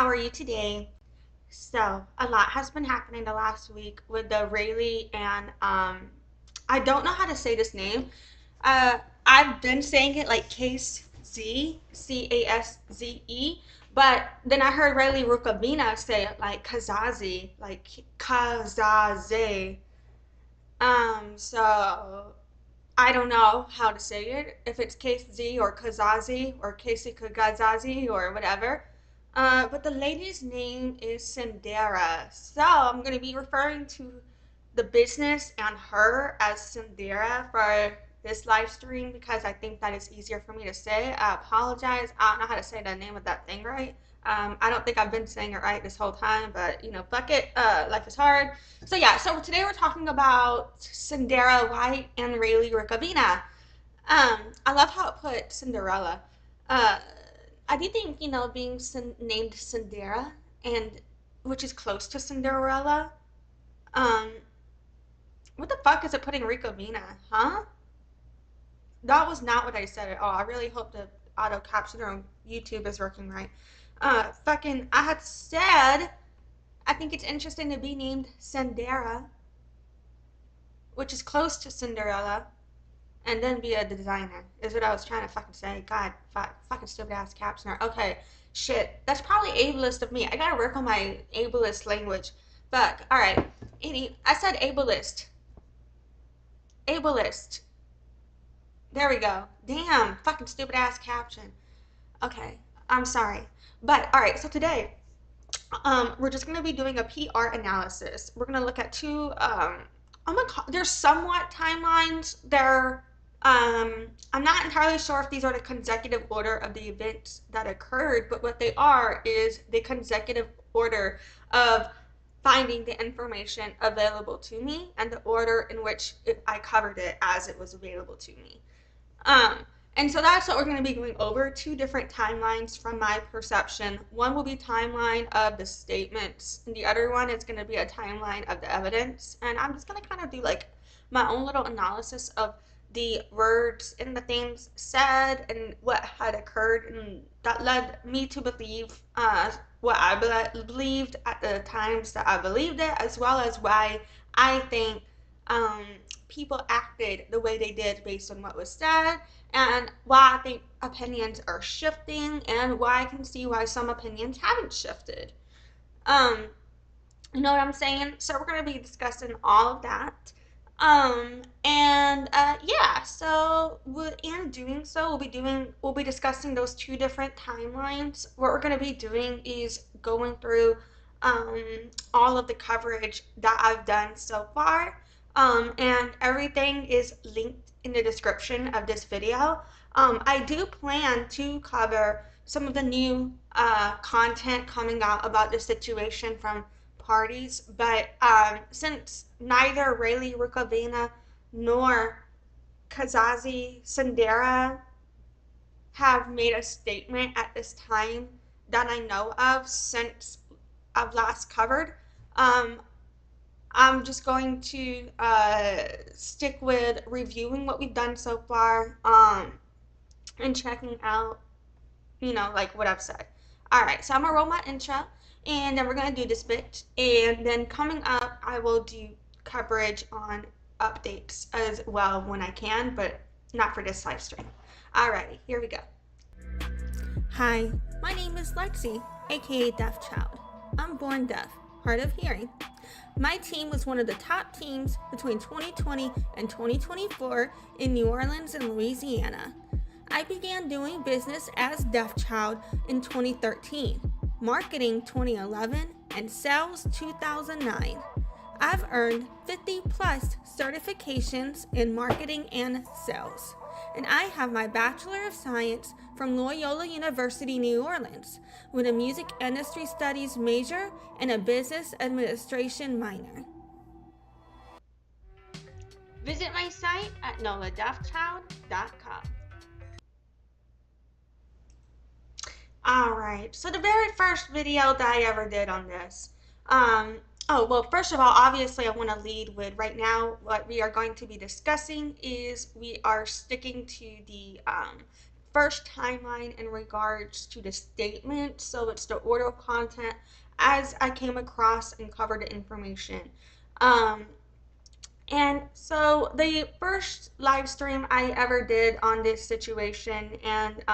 How are you today? So, a lot has been happening the last week with the Rayleigh and I don't know how to say this name. I've been saying it like Case Z, Casze, but then I heard Raylee Rukavina say it like Kazazi, like Kazaze. So I don't know how to say it, if it's Case Z or Kazazi or Casey Kagazazi or whatever. But the lady's name is Cenderra. So I'm going to be referring to the business and her as Cenderra for this live stream because I think that is easier for me to say. I apologize. I don't know how to say the name of that thing right. I don't think I've been saying it right this whole time, but fuck it. Life is hard. So yeah, so today we're talking about Cenderra White and Raylee Rukavina. I love how it put Cinderella. Uh, I do think being named Cenderra and which is close to Cinderella. Um, what the fuck is it putting Rukavina? Huh? That was not what I said at all. I really hope the auto captioner on YouTube is working right. I had said I think it's interesting to be named Cenderra, which is close to Cinderella, and then be a designer, is what I was trying to fucking say. God, fucking stupid ass captioner. Okay, shit. That's probably ableist of me. I gotta work on my ableist language. Fuck. Alright. I said ableist. Ableist. There we go. Damn, fucking stupid ass caption. Okay, I'm sorry. But, alright, so today, we're just gonna be doing a PR analysis. We're gonna look at two, oh my god, they're somewhat timelines. I'm not entirely sure if these are the consecutive order of the events that occurred, but what they are is the consecutive order of finding the information available to me and the order in which I covered it as it was available to me. Um, and so that's what we're going to be going over, two different timelines from my perception. One will be timeline of the statements, and the other one is going to be a timeline of the evidence. And I'm just going to kind of do like my own little analysis of the words and the things said and what had occurred, and that led me to believe what I believed at the times that I believed it, as well as why I think um, people acted the way they did based on what was said, and why I think opinions are shifting, and why I can see why some opinions haven't shifted. Um, you know what I'm saying? So we're going to be discussing all of that. Yeah, so in doing so, we'll be discussing those two different timelines. What we're going to be doing is going through um, all of the coverage that I've done so far. And everything is linked in the description of this video. I do plan to cover some of the new content coming out about the situation from parties, but since neither Raylee Rukavina nor Kazazi Cenderra have made a statement at this time that I know of since I've last covered, um, I'm just going to stick with reviewing what we've done so far and checking out, like what I've said. All right, so I'm gonna roll my intro, and then we're gonna do this bit, and then coming up, I will do coverage on updates as well when I can, but not for this live stream. Alrighty, here we go. Hi, my name is Lexi, aka Deaf Child. I'm born deaf, hard of hearing. My team was one of the top teams between 2020 and 2024 in New Orleans and Louisiana. I began doing business as Deaf Child in 2013, marketing 2011, and sales 2009. I've earned 50 plus certifications in marketing and sales, and I have my Bachelor of Science from Loyola University, New Orleans, with a music industry studies major and a business administration minor. Visit my site at noladeafchild.com. Alright, so the very first video that I ever did on this, first of all, obviously I want to lead with right now what we are going to be discussing is we are sticking to the first timeline in regards to the statement. So it's the order of content as I came across and covered the information. Um, and so the first live stream I ever did on this situation and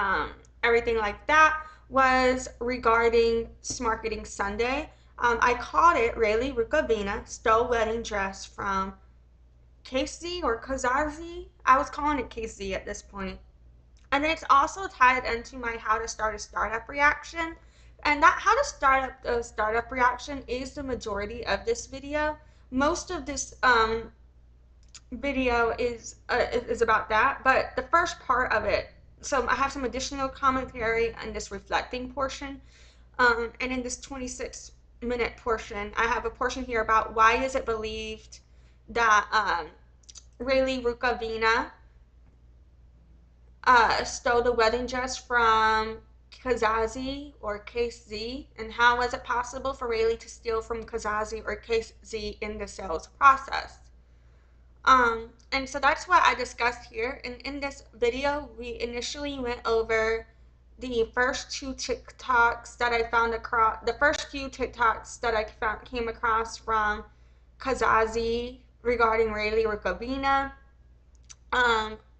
everything like that was regarding Marketing Sunday. I called it Raylee Rukavina Stole Wedding Dress from Casze or Kazazi. I was calling it Casze at this point. And then it's also tied into my how to start a startup reaction. And that how to start up a startup reaction is the majority of this video. Most of this video is about that, but the first part of it, so I have some additional commentary on this reflecting portion, and in this 26-minute portion, I have a portion here about why is it believed that Raylee Rukavina stole the wedding dress from Kazazi or Casze, and how was it possible for Raylee to steal from Kazazi or Casze in the sales process. And so that's what I discussed here. And in this video, we initially went over the first two TikToks that I found across, the first few TikToks that I came across from Kazazi regarding Raylee Rukavina.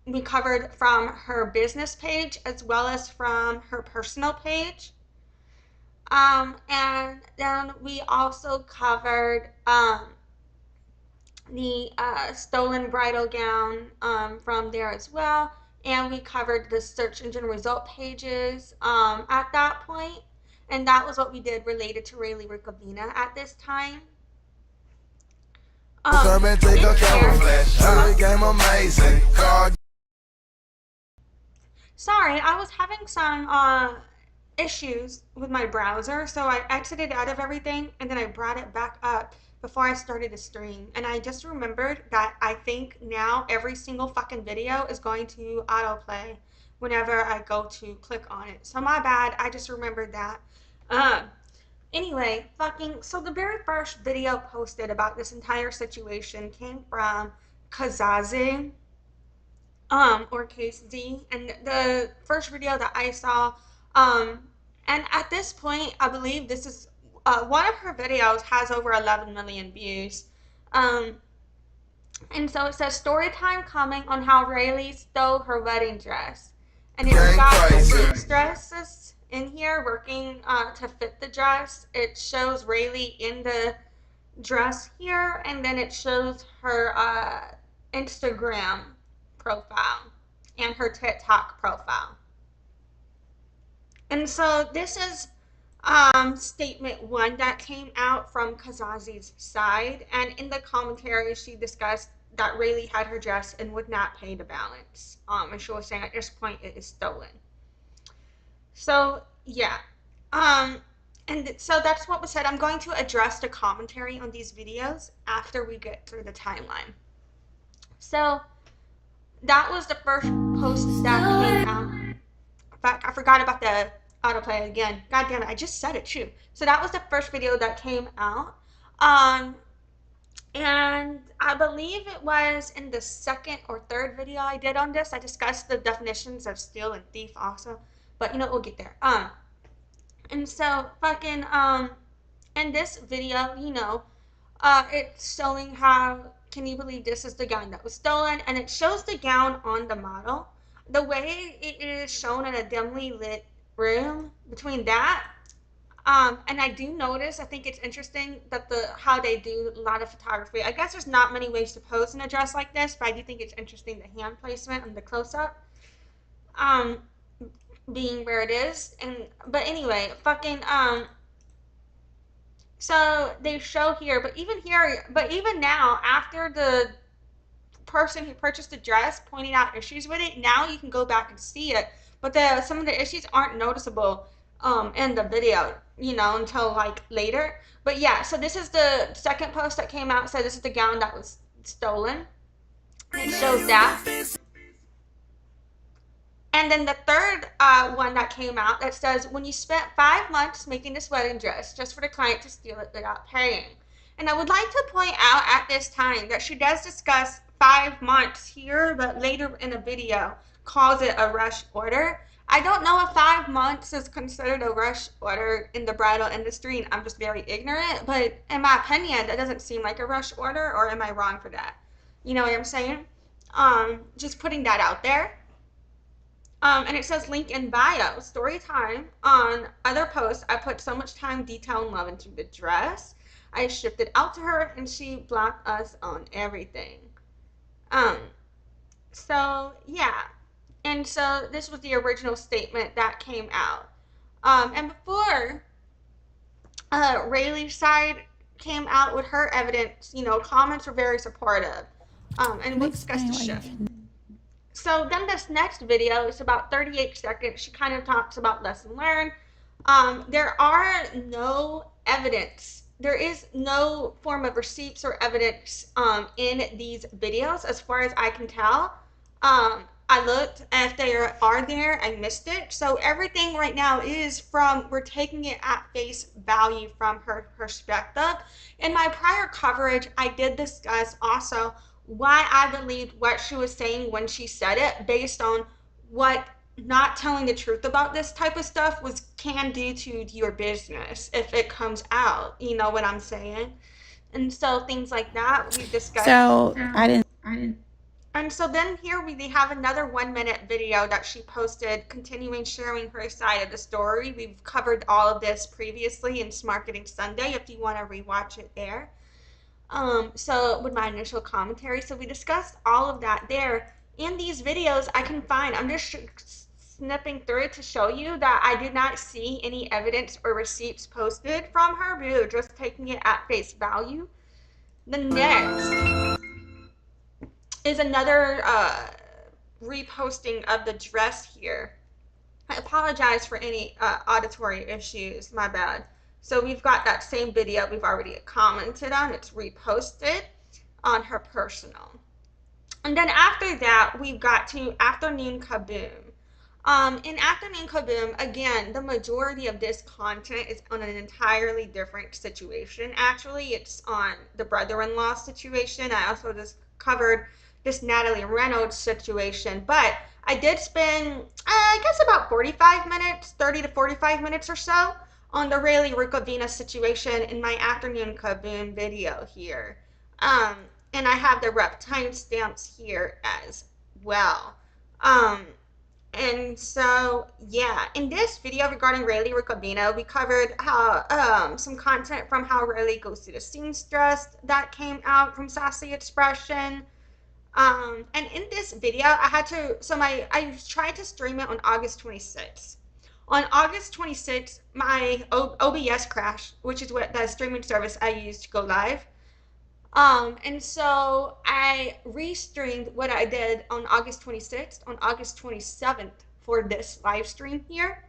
We covered from her business page as well as from her personal page. And then we also covered the stolen bridal gown from there as well. And we covered the search engine result pages at that point. And that was what we did related to Raylee Rukavina at this time. Sorry, I was having some issues with my browser, so I exited out of everything and then I brought it back up before I started the stream. And I just remembered that I think now every single fucking video is going to autoplay whenever I go to click on it. So my bad, I just remembered that. Anyway, so the very first video posted about this entire situation came from Kazazi, or Casze, and the first video that I saw, and at this point, I believe this is, one of her videos has over 11 million views, and so it says, story time coming on how Raylee stole her wedding dress, and it's got the seamstresses in here working to fit the dress. It shows Raylee in the dress here, and then it shows her Instagram profile and her TikTok profile. And so this is statement one that came out from Kazazi's side, and in the commentary she discussed that Raylee had her dress and would not pay the balance, and she was saying at this point it is stolen. So yeah, and so that's what was said. I'm going to address the commentary on these videos after we get through the timeline. So that was the first post that came out. In fact, I forgot about the autoplay again. God damn it, I just said it too. So that was the first video that came out. And I believe it was in the second or third video I did on this. I discussed the definitions of steal and thief also. But you know, we'll get there. And so in this video, you know, it's showing how, can you believe this is the gown that was stolen? And it shows the gown on the model. The way it is shown in a dimly lit room between that, and I do notice, I think it's interesting that how they do a lot of photography. I guess there's not many ways to pose in a dress like this, but I do think it's interesting the hand placement and the close-up. Being where it is, but anyway, so they show here, but even now, after the person who purchased the dress pointed out issues with it, now you can go back and see it, but some of the issues aren't noticeable in the video, you know, until like later. But yeah, so this is the second post that came out, so this is the gown that was stolen. It shows that. And then the third one that came out that says, when you spent 5 months making this wedding dress just for the client to steal it without paying. And I would like to point out at this time that she does discuss 5 months here, but later in the video calls it a rush order. I don't know if 5 months is considered a rush order in the bridal industry, and I'm just very ignorant. But in my opinion, that doesn't seem like a rush order, or am I wrong for that? You know what I'm saying? Just putting that out there. And it says link in bio, story time. On other posts, I put so much time, detail, and love into the dress. I shipped it out to her, and she blocked us on everything. Um, so yeah, and so this was the original statement that came out. And before Rayleigh's side came out with her evidence, you know, comments were very supportive. And we'll discuss the shift. So then this next video is about 38 seconds. She kind of talks about lesson learned. There are no evidence. There is no form of receipts or evidence in these videos as far as I can tell. I looked, if they are there, I missed it. So everything right now is from, we're taking it at face value from her perspective. In my prior coverage, I did discuss also why I believed what she was saying when she said it, based on what not telling the truth about this type of stuff can do to your business if it comes out. You know what I'm saying? And so things like that we discussed. So I didn't. And so then here we have another 1 minute video that she posted, continuing sharing her side of the story. We've covered all of this previously in Marketing Sunday if you want to rewatch it there. So with my initial commentary, so we discussed all of that there. In these videos I can find, I'm just snipping through it to show you that I did not see any evidence or receipts posted from her. We were just taking it at face value. The next is another reposting of the dress here. I apologize for any auditory issues, my bad. So we've got that same video we've already commented on. It's reposted on her personal. And then after that, we've got to Afternoon Kaboom. In Afternoon Kaboom, again, the majority of this content is on an entirely different situation. Actually, it's on the brother-in-law situation. I also just covered this Natalie Reynolds situation, but I did spend, I guess, about 45 minutes, 30 to 45 minutes or so on the Raylee Rukavina situation in my Afternoon Kaboom video here. And I have the rep timestamps here as well. And so, yeah, in this video regarding Raylee Rukavina, we covered how some content from how Raylee goes through the seamstress that came out from Sassy Expression. And in this video, I tried to stream it on August 26th. On August 26th, my OBS crashed, which is what the streaming service I use to go live. And so I restreamed what I did on August 26th, on August 27th for this live stream here.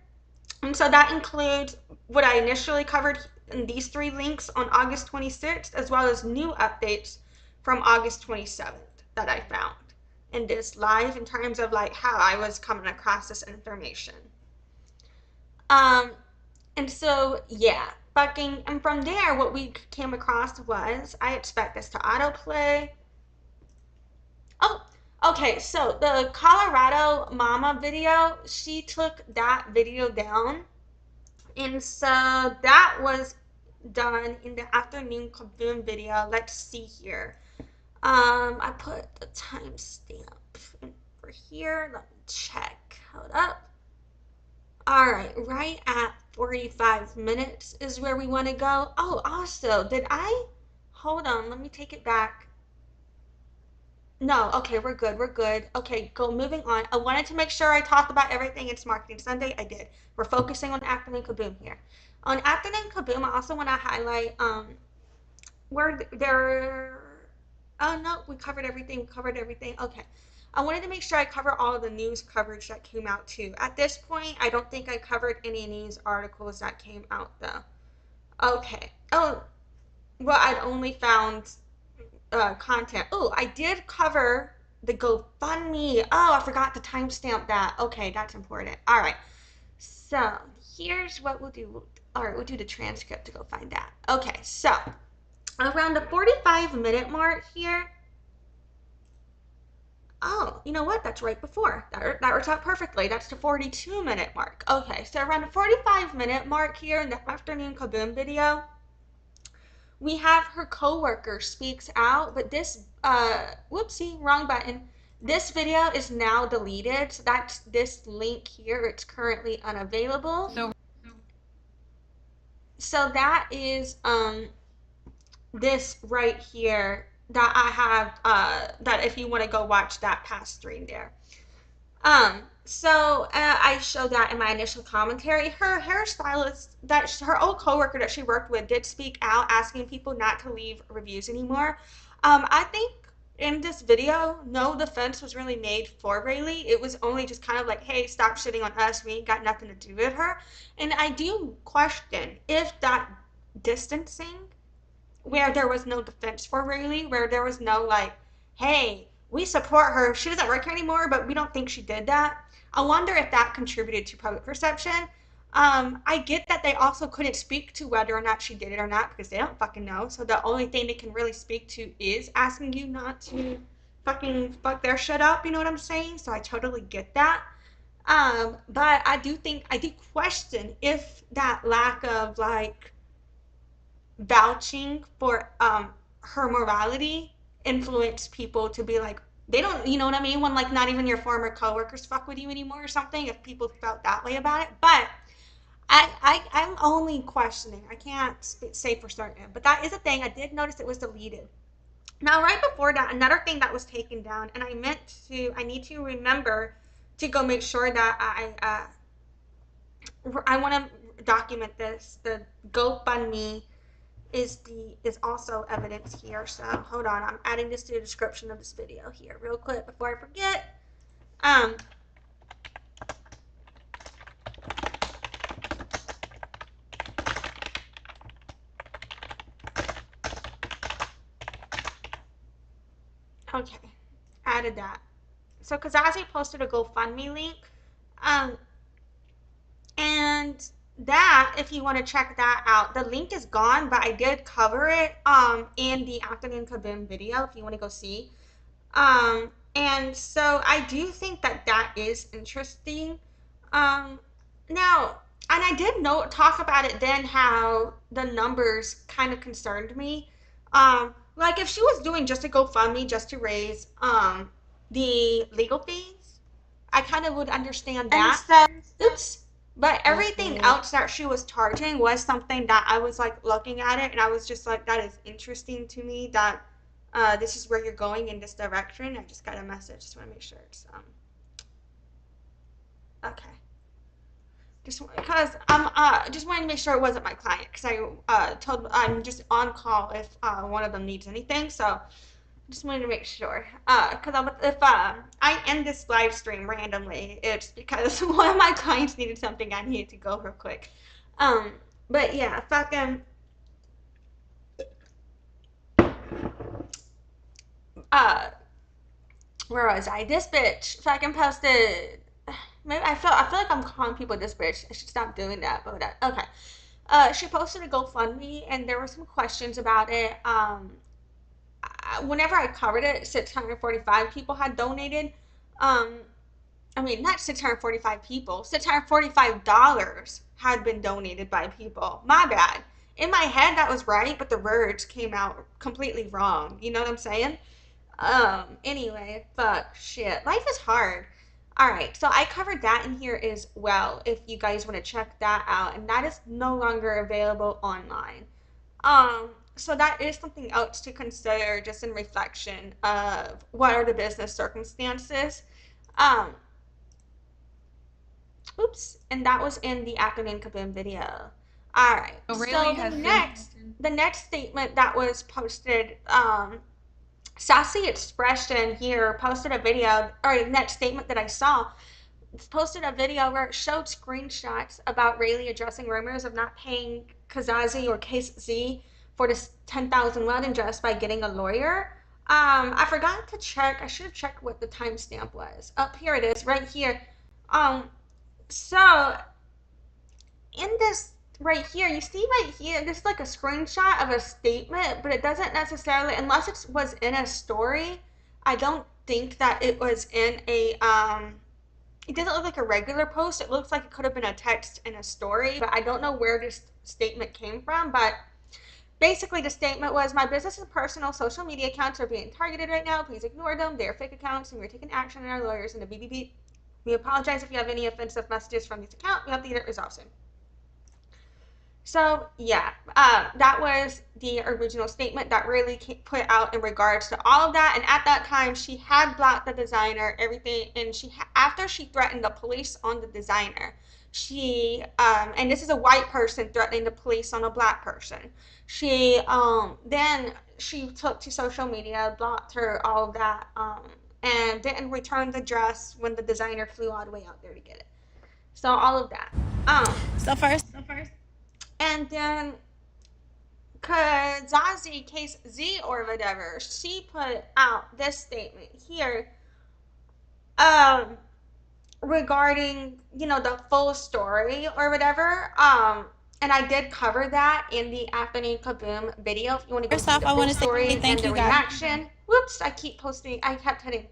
And so that includes what I initially covered in these 3 links on August 26th, as well as new updates from August 27th that I found in this live, in terms of like how I was coming across this information. And so, yeah, and from there, what we came across was, I expect this to autoplay. Oh, okay, so the Colorado Mama video, she took that video down. And so that was done in the Afternoon Kaboom video. Let's see here. I put the timestamp over here. Let me check. Hold up. All right at 45 minutes is where we want to go. Oh, also, hold on, let me take it back. No, okay, we're good. Okay, moving on. I wanted to make sure I talked about everything. It's Marketing Sunday. I did. We're focusing on Afternoon Kaboom here. On Afternoon Kaboom, I also want to highlight where there. Oh no, we covered everything. Okay. I wanted to make sure I cover all of the news coverage that came out too. At this point, I don't think I covered any news articles that came out though. Okay. Oh, well, I'd only found content. Oh, I did cover the GoFundMe. Oh, I forgot to timestamp that. Okay, that's important. All right. So here's what we'll do. All right, we'll do the transcript to go find that. Okay, so around the 45-minute mark here. Oh, you know what? That's right before. That works out perfectly. That's the 42-minute mark. Okay, so around the 45-minute mark here in the afternoon Kaboom video, we have her coworker speaks out, but this, whoopsie, wrong button. This video is now deleted, so that's this link here. It's currently unavailable. So that is, this right here that I have, that if you want to go watch that past stream there. I showed that in my initial commentary. Her hairstylist, her old coworker that she worked with, did speak out, asking people not to leave reviews anymore. I think in this video, no defense was really made for Raylee. It was only just kind of like, hey, stop shitting on us. We ain't got nothing to do with her. And I do question if that distancing, where there was no defense for Raylee, where there was no like, hey, we support her. She doesn't work here anymore, but we don't think she did that. I wonder if that contributed to public perception. I get that they also couldn't speak to whether or not she did it or not because they don't fucking know. So the only thing they can really speak to is asking you not to fucking fuck their shit up. You know what I'm saying? So I totally get that. But I do question if that lack of like vouching for her morality influence people to be like, they don't, you know what I mean, when like not even your former coworkers fuck with you anymore or something, if people felt that way about it. But I'm only questioning. I can't say for certain, but that is a thing. I did notice it was deleted. Now right before that, another thing that was taken down, and I need to remember to go make sure that I want to document this. The GoFundMe is also evidence here. So hold on, I'm adding this to the description of this video here real quick before I forget. Okay, added that. So Kazazi posted a GoFundMe link, and that, if you want to check that out, the link is gone, but I did cover it in the afternoon Kaboom video if you want to go see. And so I do think that is interesting. Now, and I did talk about it then, how the numbers kind of concerned me. Like if she was doing just a GoFundMe just to raise the legal fees, I kind of would understand that. Oops. But everything else that she was charging was something that I was like looking at it and I was just like, that is interesting to me that this is where you're going in this direction. I just got a message. Just want to make sure it's okay. Just because I'm just wanted to make sure it wasn't my client, because I'm just on call if one of them needs anything. So just wanted to make sure, because if I end this live stream randomly, it's because one of my clients needed something. I needed to go real quick. But yeah, fucking where was I? This bitch fucking posted. Maybe I feel like I'm calling people this bitch. I should stop doing that. But okay. She posted a GoFundMe and there were some questions about it. Whenever I covered it, 645 people had donated. I mean, not 645 people. $645 had been donated by people. My bad. In my head, that was right, but the words came out completely wrong. You know what I'm saying? Anyway, fuck, shit. Life is hard. Alright, so I covered that in here as well, if you guys want to check that out, and that is no longer available online. So that is something else to consider just in reflection of what are the business circumstances. Oops, and that was in the afternoon Kaboom video. Alright, so the next statement that was posted, Sassy Expression here posted a video, or the next statement that I saw, posted a video where it showed screenshots about Raylee addressing rumors of not paying Kazazi or Case Z for this 10,000 wedding dress by getting a lawyer. I forgot to check. I should have checked what the timestamp was. Up here it is, right here. So in this right here, you see right here, this is like a screenshot of a statement, but it doesn't necessarily, unless it was in a story, I don't think that it was in a it doesn't look like a regular post. It looks like it could have been a text in a story, but I don't know where this statement came from. But basically, the statement was, my business and personal social media accounts are being targeted right now. Please ignore them. They are fake accounts, and we're taking action on our lawyers and the BBB. We apologize if you have any offensive messages from this account. We hope to get it resolved soon. So yeah, that was the original statement that Raylee put out in regards to all of that. And at that time, she had blocked the designer, everything, and after she threatened the police on the designer, she and this is a white person threatening the police on a black person. She then she took to social media, blocked her, all of that, and didn't return the dress when the designer flew all the way out there to get it. So all of that. So first, And then Kazazi Case Z or whatever, she put out this statement here um regarding, the full story or whatever. And I did cover that in the Afternoon Kaboom video if you want to go first see off, the I full want to say story and thank the you guys. reaction. Whoops, I kept hitting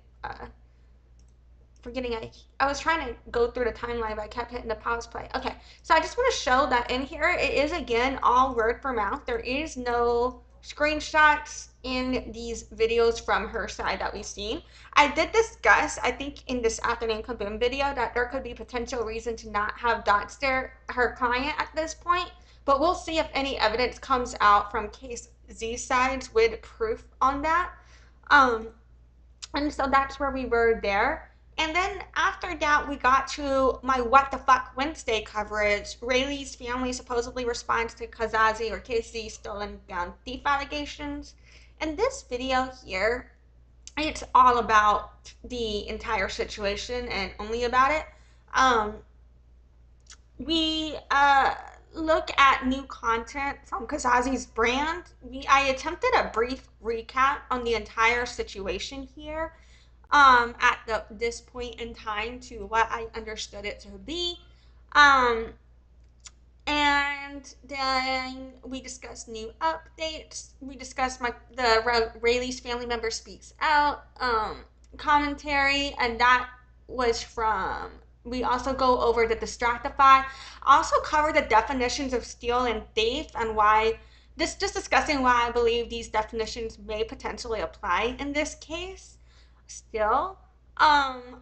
forgetting I was trying to go through the timeline, but I kept hitting the pause play. Okay, so I just want to show that in here it is again all word for mouth. There is no screenshots in these videos from her side that we've seen. I did discuss, I think in this Afternoon Kaboom video, that there could be potential reason to not have doxed her client at this point, but we'll see if any evidence comes out from Case Z sides with proof on that. Um, and so that's where we were there. And then after that, we got to my What the Fuck Wednesday coverage. Raylee's family supposedly responds to Kazazi or Casey stolen gun thief allegations. And this video here, it's all about the entire situation and only about it. Um, we look at new content from Kazazi's brand. I attempted a brief recap on the entire situation here at this point in time to what I understood it to be. Um, and then we discussed new updates. We discussed Raylee's family member speaks out commentary, and that was from. We also go over the Distractify. Also cover the definitions of steal and thief and why this just discussing why I believe these definitions may potentially apply in this case. Still,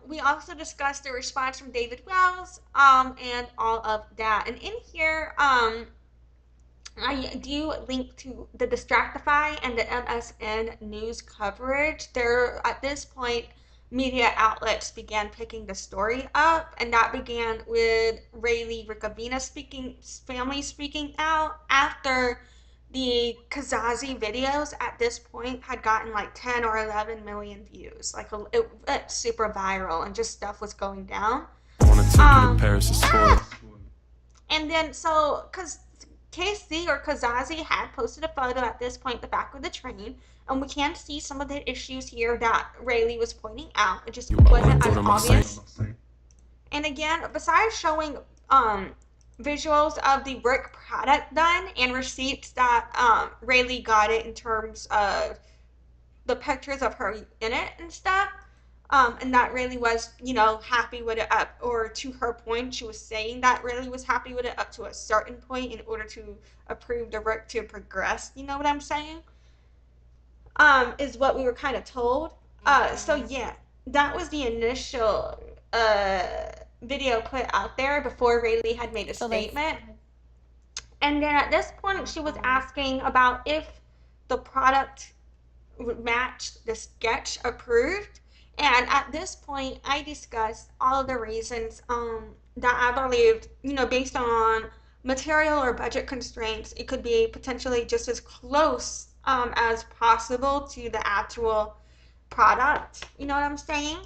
we also discussed the response from David Wells, and all of that. And in here, I do link to the Distractify and the MSN news coverage. There, at this point, media outlets began picking the story up, and that began with Raylee Rukavina family speaking out after the Kazazi videos at this point had gotten like 10 or 11 million views. Like it's super viral and just stuff was going down. I want to take you to Paris to sport. And then so, because KC or Kazazi had posted a photo at this point, the back of the train, and we can see some of the issues here that Raylee was pointing out. It just wasn't as obvious. And again, besides showing visuals of the brick product done and receipts that Raylee got it in terms of the pictures of her in it and stuff, and that Raylee was, happy with it up, or to her point, she was saying that Raylee was happy with it up to a certain point in order to approve the work to progress, you know what I'm saying? Is what we were kind of told. So yeah, that was the initial video put out there before Raylee had made a statement. And then at this point, she was asking about if the product would match the sketch approved. And at this point, I discussed all of the reasons that I believed, based on material or budget constraints, it could be potentially just as close as possible to the actual product. You know what I'm saying?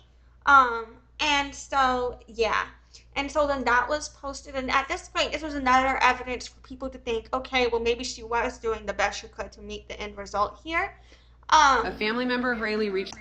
And so, yeah. And so then that was posted. And at this point, this was another evidence for people to think, okay, well, maybe she was doing the best she could to meet the end result here. A family member of Raylee reached.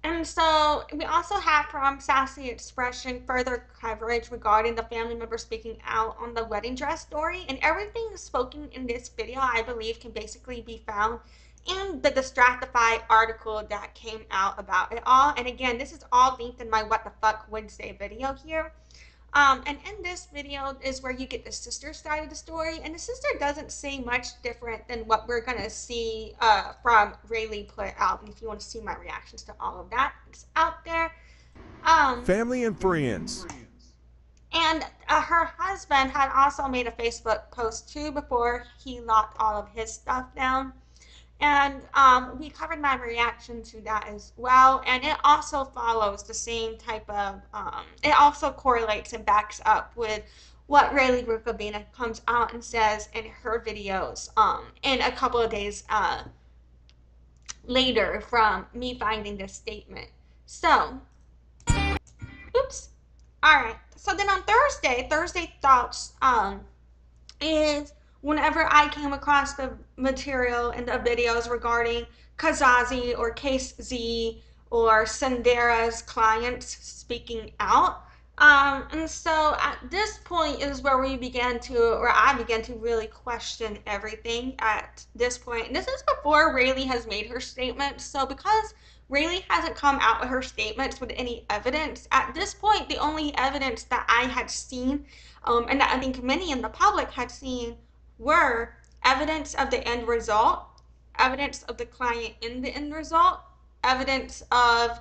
And so we also have from Sassy Expression further coverage regarding the family member speaking out on the wedding dress story. And everything spoken in this video, I believe, can basically be found and the Distractify article that came out about it all. And again, this is all linked in my What the Fuck Wednesday video here. And in this video is where you get the sister side of the story, and the sister doesn't say much different than what we're gonna see from Raylee put out. And if you want to see my reactions to all of that, it's out there. Family and friends. And her husband had also made a Facebook post too before he locked all of his stuff down. And we covered my reaction to that as well. And it also follows the same type of, it also correlates and backs up with what Raylee Rukavina comes out and says in her videos in a couple of days later from me finding this statement. So, oops. All right. So then on Thursday thoughts is whenever I came across the material and the videos regarding Kazazi or Case Z or Cenderra's clients speaking out. And so at this point is where I began to really question everything at this point. And this is before Raylee has made her statement. So because Raylee hasn't come out with her statements with any evidence, at this point, the only evidence that I had seen, and that I think many in the public had seen, were evidence of the end result, evidence of the client in the end result, evidence of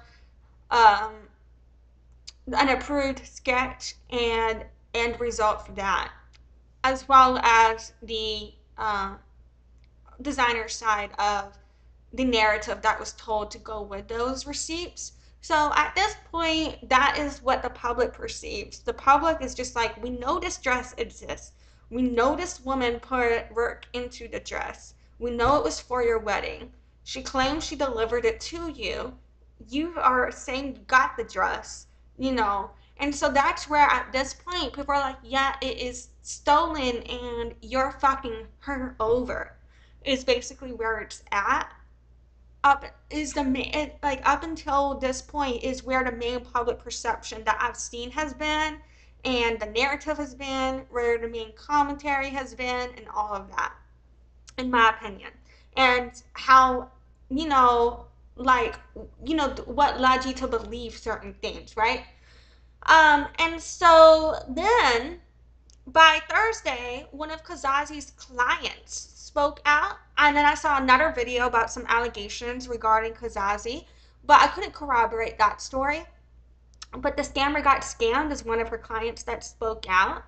an approved sketch and end result for that, as well as the designer side of the narrative that was told to go with those receipts. So at this point, that is what the public perceives. The public is just like, we know this dress exists. We know this woman put work into the dress. We know it was for your wedding. She claims she delivered it to you. You are saying you got the dress, you know. And so that's where at this point, people are like, yeah, it is stolen and you're fucking her over, is basically where it's at. Up until this point is where the main public perception that I've seen has been, and the narrative has been, where the main commentary has been, and all of that, in my opinion. And how, what led you to believe certain things, right? And so then by Thursday, one of Kazazi's clients spoke out, and then I saw another video about some allegations regarding Kazazi, but I couldn't corroborate that story. But the scammer got scammed is one of her clients that spoke out.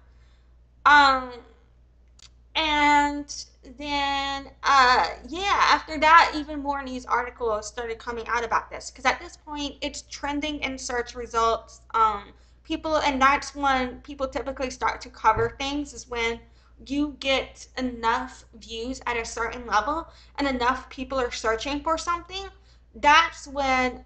And then, after that, even more news articles started coming out about this, because at this point, it's trending in search results. And that's when people typically start to cover things, is when you get enough views at a certain level and enough people are searching for something. That's when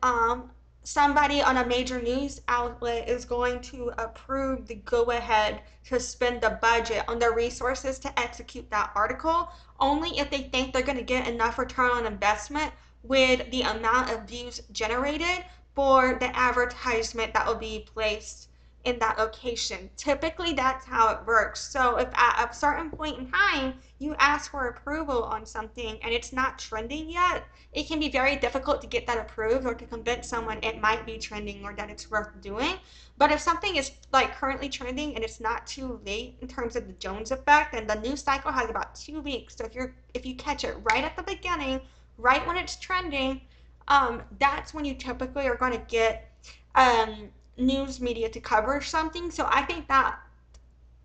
somebody on a major news outlet is going to approve the go-ahead to spend the budget on the resources to execute that article, only if they think they're going to get enough return on investment with the amount of views generated for the advertisement that will be placed in that location. Typically, that's how it works. So if at a certain point in time you ask for approval on something and it's not trending yet, it can be very difficult to get that approved or to convince someone it might be trending or that it's worth doing. But if something is like currently trending and it's not too late in terms of the Jones effect, and the news cycle has about 2 weeks, so if you catch it right at the beginning, right when it's trending, that's when you typically are going to get news media to cover something. So I think that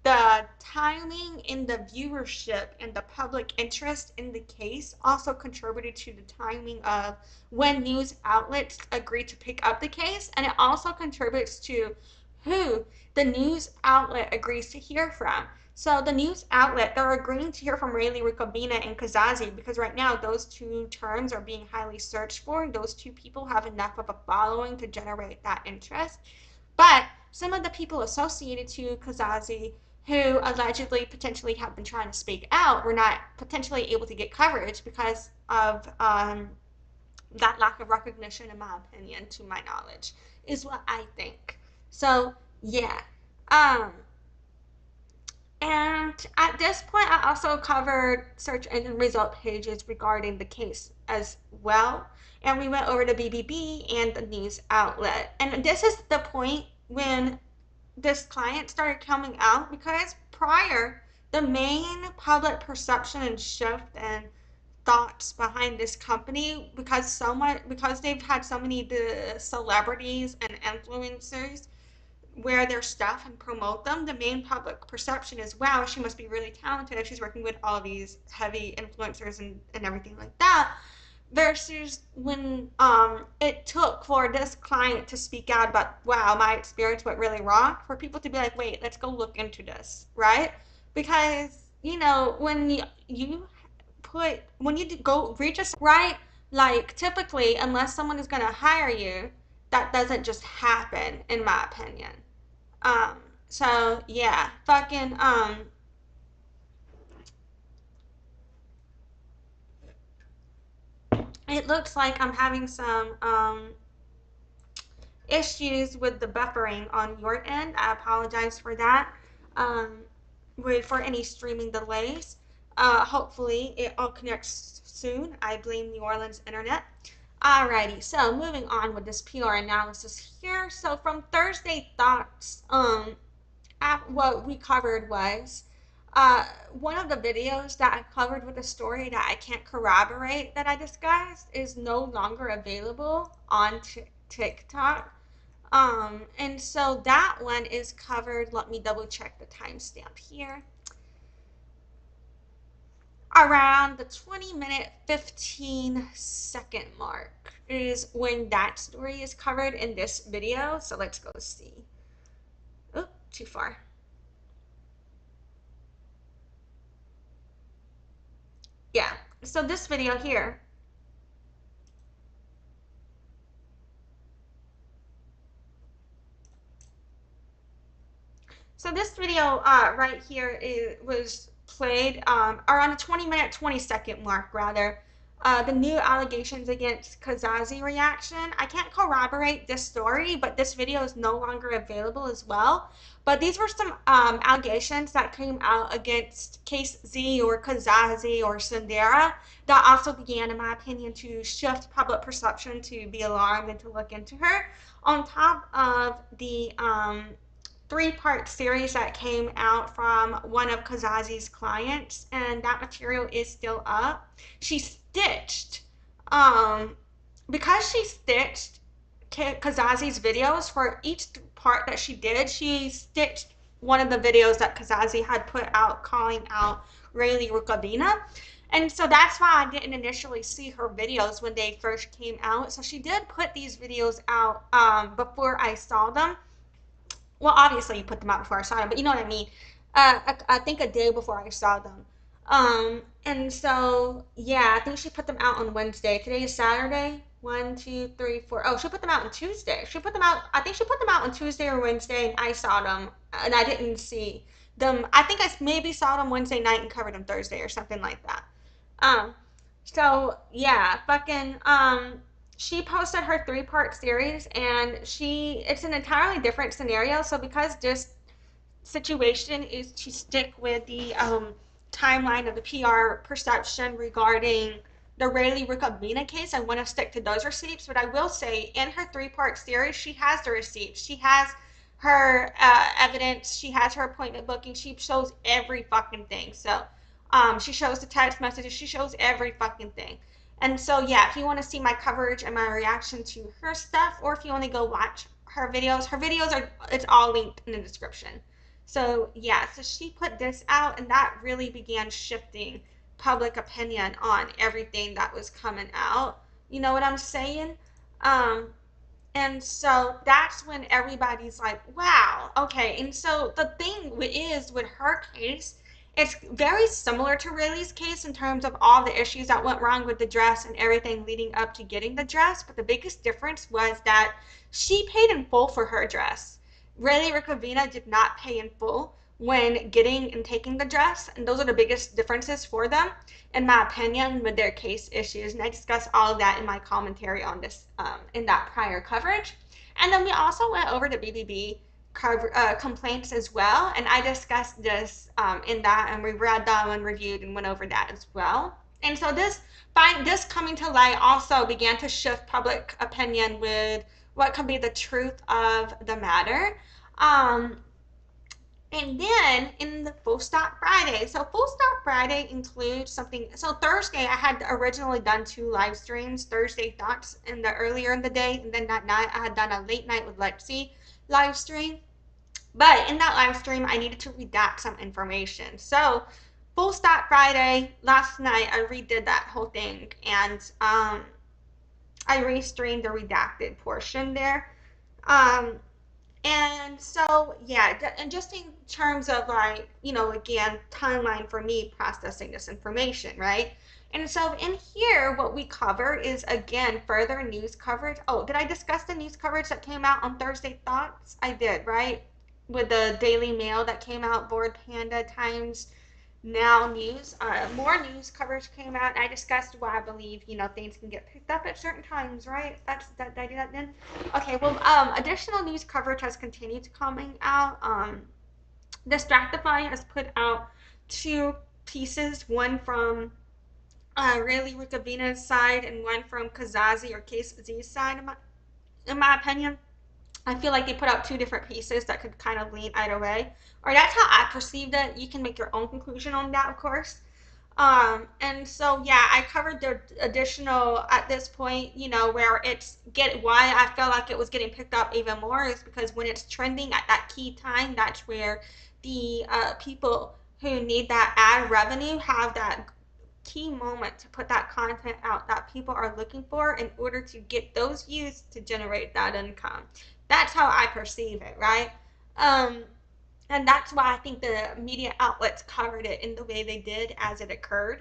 the timing in the viewership and the public interest in the case also contributed to the timing of when news outlets agreed to pick up the case, and it also contributes to who the news outlet agrees to hear from. So the news outlet, they're agreeing to hear from Raylee Rukavina and Kazazi because right now those two terms are being highly searched for. Those two people have enough of a following to generate that interest. But some of the people associated to Kazazi who allegedly potentially have been trying to speak out were not potentially able to get coverage because of that lack of recognition, in my opinion, to my knowledge, is what I think. So, yeah. And at this point, I also covered search engine result pages regarding the case as well. And we went over to BBB and the news outlet. And this is the point when this client started coming out, because prior, the main public perception and shift and thoughts behind this company, because they've had so many the celebrities and influencers wear their stuff and promote them, the main public perception is, wow, she must be really talented if she's working with all these heavy influencers and everything like that. Versus when it took for this client to speak out about, wow, my experience went really wrong, for people to be like, wait, let's go look into this, right? Because, when when you go reach a right, like typically, unless someone is going to hire you, that doesn't just happen, in my opinion. Um, so yeah, fucking it looks like I'm having some issues with the buffering on your end. I apologize for that. Um, for any streaming delays. Hopefully it all connects soon. I blame New Orleans internet. Alrighty, so moving on with this PR analysis here. So from Thursday Thoughts, what we covered was one of the videos that I covered with a story that I can't corroborate that I discussed is no longer available on TikTok. And so that one is covered. Let me double check the timestamp here. Around the 20-minute, 15-second mark is when that story is covered in this video. So let's go see. Oh, too far. Yeah, so this video here. So this video right here was played around the 20-minute, 20-second mark, rather. The new allegations against Kazazi reaction. I can't corroborate this story, but this video is no longer available as well. But these were some allegations that came out against Case Z or Kazazi or Cenderra that also began, in my opinion, to shift public perception to be alarmed and to look into her. On top of the three-part series that came out from one of Kazazi's clients, and that material is still up. She stitched, because she stitched Kazazi's videos for each part that she did, she stitched one of the videos that Kazazi had put out calling out Raylee Rukavina. And so that's why I didn't initially see her videos when they first came out. So she did put these videos out before I saw them. Well, obviously you put them out before I saw them, but you know what I mean. I think a day before I saw them. And so yeah, I think she put them out on Wednesday. Today is Saturday. 1, 2, 3, 4. Oh, she put them out on Tuesday. She put them out. I think she put them out on Tuesday or Wednesday, and I saw them, and I didn't see them. I think I maybe saw them Wednesday night and covered them Thursday or something like that. Um, so yeah, fucking she posted her three-part series, and it's an entirely different scenario. So because this situation is to stick with the timeline of the PR perception regarding the Raylee Rukavina case, I want to stick to those receipts. But I will say, in her three-part series, she has the receipts. She has her evidence. She has her appointment booking. She shows every fucking thing. So she shows the text messages. She shows every fucking thing. And so, yeah, if you want to see my coverage and my reaction to her stuff, or if you want to go watch her videos it's all linked in the description. So, yeah, so she put this out, and that really began shifting public opinion on everything that was coming out. You know what I'm saying? And so that's when everybody's like, wow, okay. And so the thing is with her case, it's very similar to Rayleigh's case in terms of all the issues that went wrong with the dress and everything leading up to getting the dress. But the biggest difference was that she paid in full for her dress. Raylee Rukavina did not pay in full when getting and taking the dress, and those are the biggest differences for them, in my opinion, with their case issues. And I discussed all of that in my commentary on this in that prior coverage. And then we also went over the BBB complaints as well, and I discussed this in that, and we read them and reviewed and went over that as well. And so this coming to light also began to shift public opinion with what could be the truth of the matter. Um, and then in the Full Stop Friday, so Full Stop Friday includes something. So Thursday, I had originally done 2 live streams, Thursday Thoughts in the earlier in the day, and then that night I had done a late night with Lexi live stream. But in that live stream, I needed to redact some information. So Full Stop Friday, last night I redid that whole thing, and I restreamed the redacted portion there. Um, and so, yeah, and just in terms of like, again, timeline for me processing this information, right? And so in here, what we cover is, again, further news coverage. Oh, did I discuss the news coverage that came out on Thursday Thoughts? I did, right? With the Daily Mail that came out, Board Panda, Times Now News. More news coverage came out. I discussed why I believe, things can get picked up at certain times, right? Did I do that then? Okay, well, additional news coverage has continued to coming out. Distractify has put out 2 pieces, one from Raylee Rukavina's side and one from Kazazi or Case Z's side, in my opinion. I feel like they put out 2 different pieces that could kind of lean either way. Or that's how I perceived it. You can make your own conclusion on that, of course. And so, yeah, I covered the additional at this point, where why I felt like it was getting picked up even more is because when it's trending at that key time, that's where the people who need that ad revenue have that key moment to put that content out that people are looking for in order to get those views to generate that income. That's how I perceive it, right? Um, and that's why I think the media outlets covered it in the way they did as it occurred.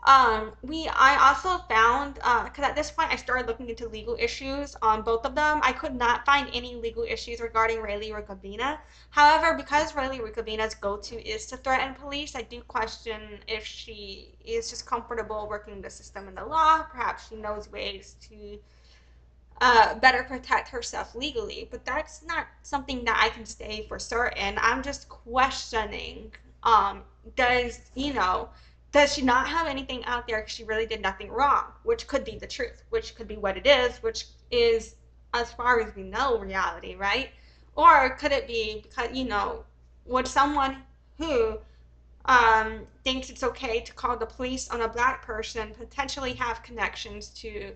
I also found, because at this point I started looking into legal issues on both of them. I could not find any legal issues regarding Raylee Rukavina. However, because Raylee Rukavina's go-to is to threaten police, I do question if she is just comfortable working the system and the law. Perhaps she knows ways to better protect herself legally, but that's not something that I can say for certain. I'm just questioning, does, does she not have anything out there because she really did nothing wrong, which could be the truth, which could be what it is, which is, as far as we know, reality, right? Or could it be because, would someone who thinks it's okay to call the police on a black person potentially have connections to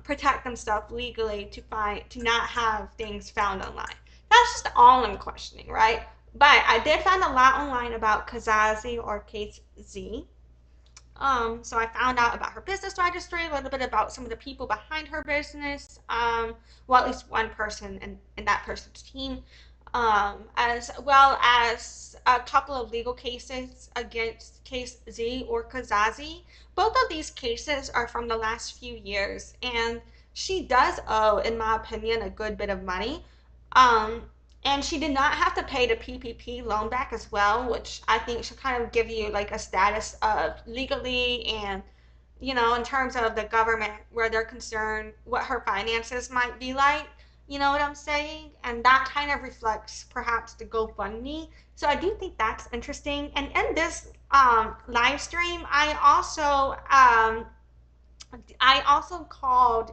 protect themselves legally to not have things found online? That's just all I'm questioning, right? But I did find a lot online about Kazazi or Case Z. So I found out about her business registry, a little bit about some of the people behind her business, well, at least one person in that person's team, as well as a couple of legal cases against Case Z or Kazazi. Both of these cases are from the last few years, and she does owe, in my opinion, a good bit of money. Um, and she did not have to pay the PPP loan back as well, which I think should kind of give you like a status of legally and, in terms of the government where they're concerned, what her finances might be like. You know what I'm saying? And that kind of reflects perhaps the GoFundMe. So I do think that's interesting. And in this live stream, I also called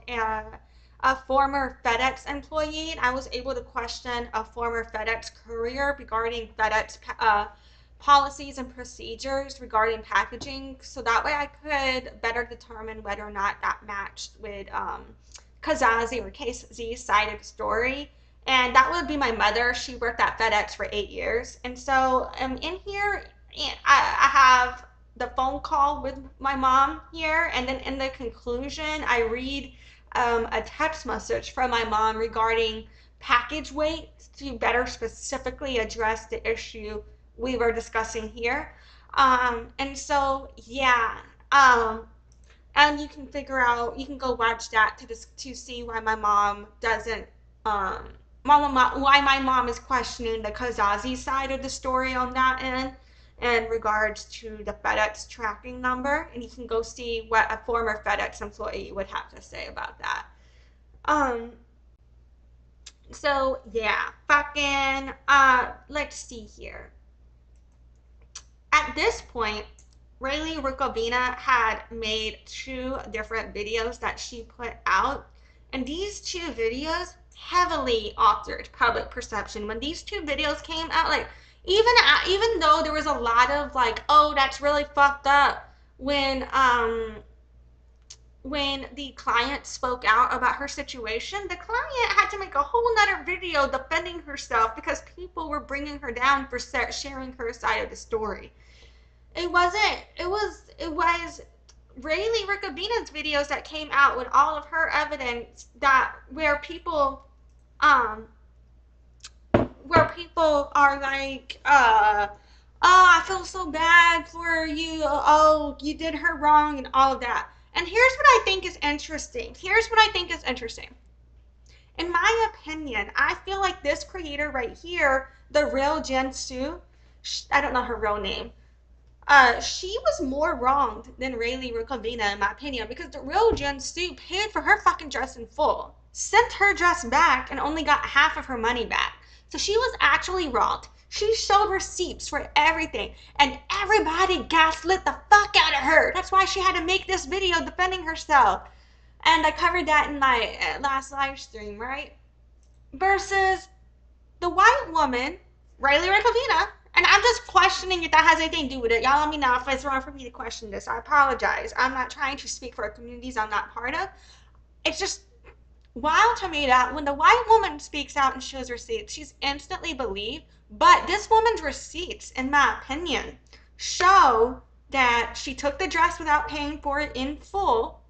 a former FedEx employee, and I was able to question a former FedEx courier regarding FedEx policies and procedures regarding packaging, so that way I could better determine whether or not that matched with Kazazi or Case Z's side of the story. And that would be my mother. She worked at FedEx for 8 years. And so in here, I have the phone call with my mom here. And then in the conclusion, I read a text message from my mom regarding package weight to better specifically address the issue we were discussing here. And so, yeah. And you can go watch that to see why my mom doesn't, um, why my mom is questioning the Kazazi side of the story on that end in regards to the FedEx tracking number. And you can go see what a former FedEx employee would have to say about that. Um, so yeah, let's see here. At this point, Raylee Rukavina had made 2 different videos that she put out, and these 2 videos heavily altered public perception. When these 2 videos came out, like even though there was a lot of like, oh, that's really fucked up when the client spoke out about her situation, the client had to make a whole nother video defending herself because people were bringing her down for sharing her side of the story. It was Raylee Rukavina's videos that came out with all of her evidence that um where people are like, oh, I feel so bad for you, oh, you did her wrong, and all of that. And here's what I think is interesting. In my opinion, I feel like this creator right here, the real Jen Su, I don't know her real name, she was more wronged than Raylee Rukavina, in my opinion, because the real Jen Su paid for her fucking dress in full, sent her dress back, and only got half of her money back. So she was actually wronged. She showed receipts for everything, and everybody gaslit the fuck out of her. That's why she had to make this video defending herself. And I covered that in my last live stream, right? Versus the white woman, Raylee Rukavina, and I'm just questioning if that has anything to do with it. Y'all let me know if it's wrong for me to question this. I apologize. I'm not trying to speak for communities I'm not part of. It's just wild to me that when the white woman speaks out and shows receipts, she's instantly believed. But this woman's receipts, in my opinion, show that she took the dress without paying for it in full,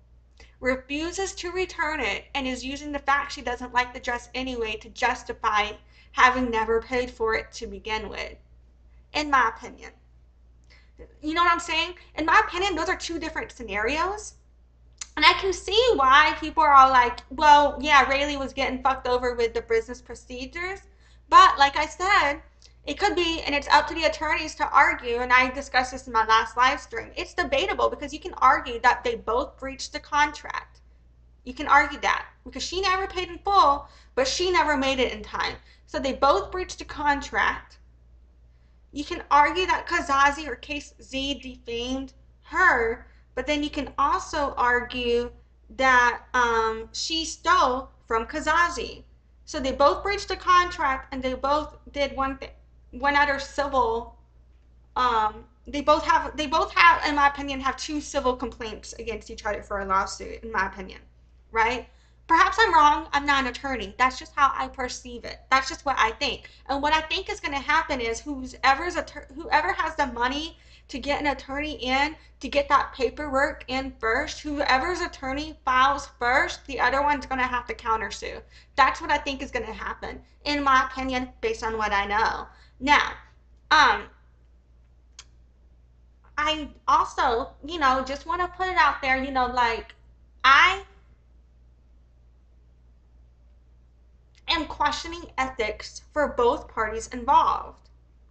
refuses to return it, and is using the fact she doesn't like the dress anyway to justify having never paid for it to begin with, in my opinion. You know what I'm saying? In my opinion, those are 2 different scenarios. And I can see why people are all like, well, yeah, Rayleigh was getting fucked over with the business procedures. But like I said, it could be, and it's up to the attorneys to argue, and I discussed this in my last live stream. It's debatable because you can argue that they both breached the contract. You can argue that because she never paid in full, but she never made it in time. So they both breached the contract. You can argue that Kazazi or Case Z defamed her, but then you can also argue that she stole from Kazazi. So they both breached the contract, and they both did one other civil. They both have, in my opinion, have 2 civil complaints against each other for a lawsuit, in my opinion, right? Perhaps I'm wrong. I'm not an attorney. That's just how I perceive it. That's just what I think. And what I think is going to happen is whoever has the money to get an attorney in, to get that paperwork in first, whoever's attorney files first, the other one's going to have to countersue. That's what I think is going to happen, in my opinion, based on what I know. Now, I also, just want to put it out there, like, I am questioning ethics for both parties involved.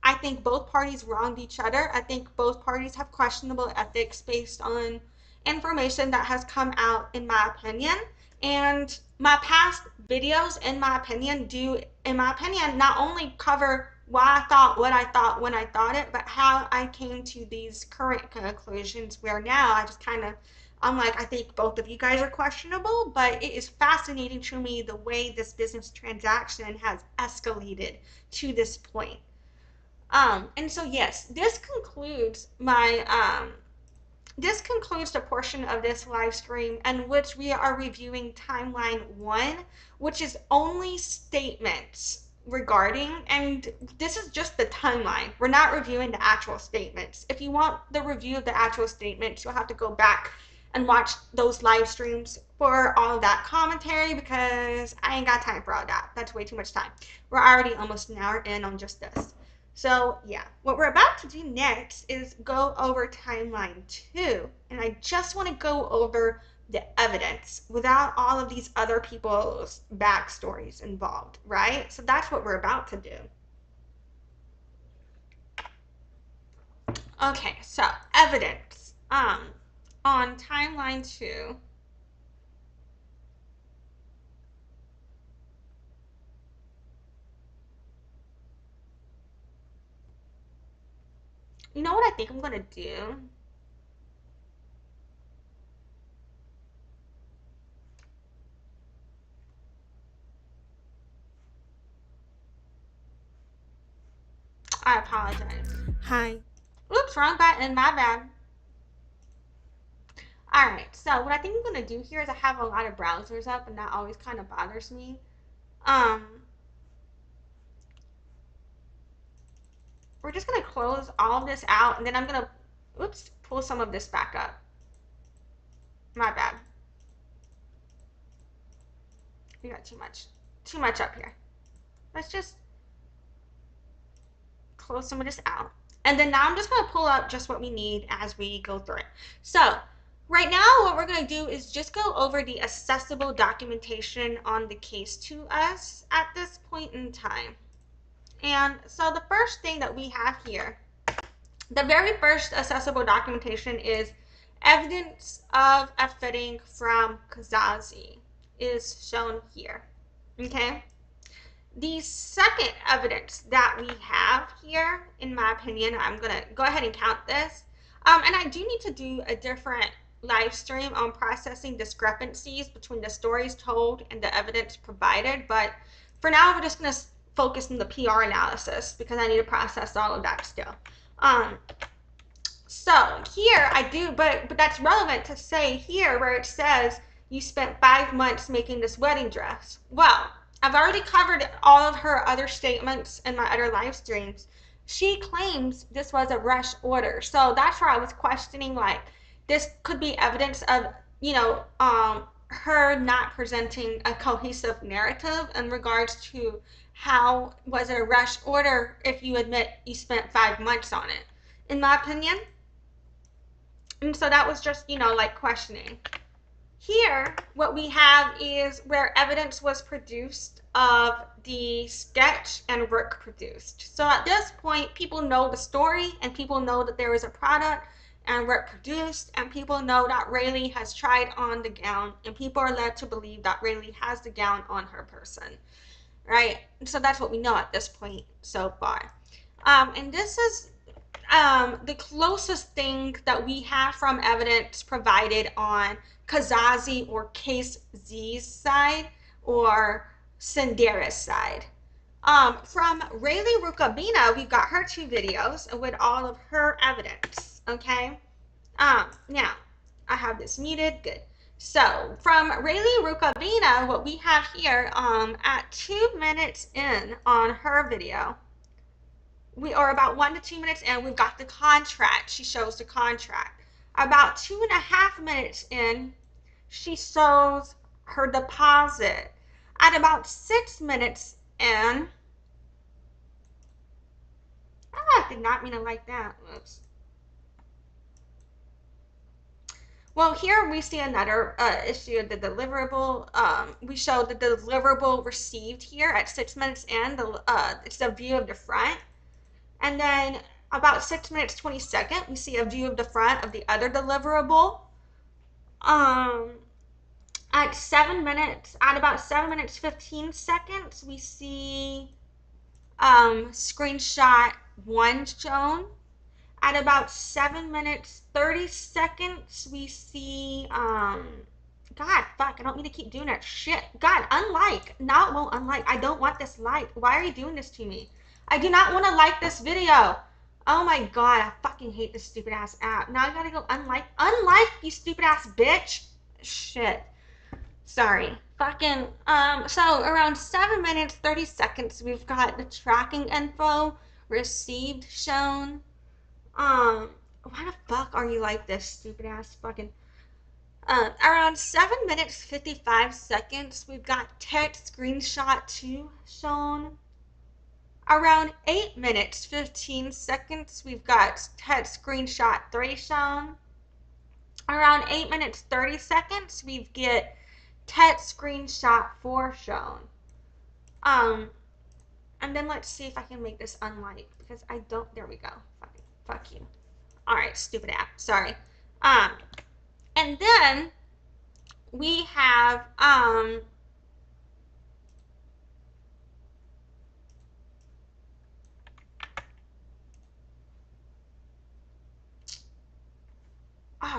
I think both parties wronged each other. I think both parties have questionable ethics based on information that has come out, in my opinion. And my past videos, in my opinion, not only cover why I thought what I thought when I thought it, but how I came to these current conclusions where now I just kind of, I'm like, I think both of you guys are questionable, but it is fascinating to me the way this business transaction has escalated to this point. And so yes, this concludes the portion of this live stream in which we are reviewing timeline 1, which is only statements regarding, and this is just the timeline. We're not reviewing the actual statements. If you want the review of the actual statements, you'll have to go back and watch those live streams for all of that commentary, because I ain't got time for all that. That's way too much time. We're already almost an hour in on just this. So yeah, what we're about to do next is go over timeline 2, and I just want to go over the evidence without all of these other people's backstories involved, right? So that's what we're about to do. Okay, so evidence on timeline 2. You know what I think I'm gonna do? I apologize. Hi. Oops, wrong button, my bad. Alright, so what I think I'm going to do here is I have a lot of browsers up and that always kind of bothers me. We're just going to close all of this out and then I'm going to, oops, pull some of this back up. My bad. We got too much up here. Let's just close some of this out. And then now I'm just going to pull up just what we need as we go through it. So right now what we're going to do is just go over the accessible documentation on the case to us at this point in time. And so the first thing that we have here, the very first accessible documentation is evidence of a fitting from Caze is shown here. Okay. The second evidence that we have here, in my opinion, I'm going to go ahead and count this. And I do need to do a different live stream on processing discrepancies between the stories told and the evidence provided. But for now, we're just going to focus on the PR analysis because I need to process all of that still. So here I do, but that's relevant to say here where it says you spent 5 months making this wedding dress. Well, I've already covered all of her other statements in my other live streams. She claims this was a rush order. So that's where I was questioning, like, this could be evidence of, her not presenting a cohesive narrative in regards to how was it a rush order if you admit you spent 5 months on it, in my opinion. And so that was just, like questioning. Here, what we have is where evidence was produced of the sketch and work produced. So at this point, people know the story and people know that there is a product and work produced, and people know that Raylee has tried on the gown, and people are led to believe that Raylee has the gown on her person, right? So that's what we know at this point so far. And this is the closest thing that we have from evidence provided on Caze or Case Z's side or Cenderra's side. From Raylee Rukavina, we've got her 2 videos with all of her evidence, okay? Now, I have this muted, good. So, from Raylee Rukavina, what we have here, at 2 minutes in on her video, we are about 1 to 2 minutes in, we've got the contract. She shows the contract. About 2.5 minutes in, she shows her deposit. At about 6 minutes in, I did not mean it like that. Oops. Well, here we see another issue of the deliverable. We show the deliverable received here at 6 minutes in. It's a view of the front. And then about 6 minutes 20 seconds, we see a view of the front of the other deliverable. At about 7 minutes 15 seconds, we see screenshot 1 shown. At about 7 minutes 30 seconds, we see God, fuck, I don't mean to keep doing that shit. God, unlike. Now it won't unlike. I don't want this like. Why are you doing this to me? I do not want to like this video. Oh my god, I fucking hate this stupid ass app. Now I gotta go unlike. Unlike, you stupid ass bitch. Shit. Sorry. Fucking, so around 7 minutes 30 seconds, we've got the tracking info received shown. Why the fuck are you like this, stupid ass fucking. Around 7 minutes 55 seconds, we've got text screenshot 2 shown. Around 8 minutes 15 seconds, we've got text screenshot 3 shown. Around 8 minutes 30 seconds, we get text screenshot 4 shown. And then let's see if I can make this unlike, because I don't, there we go. Fuck you. Alright, stupid app, sorry. And then we have, oh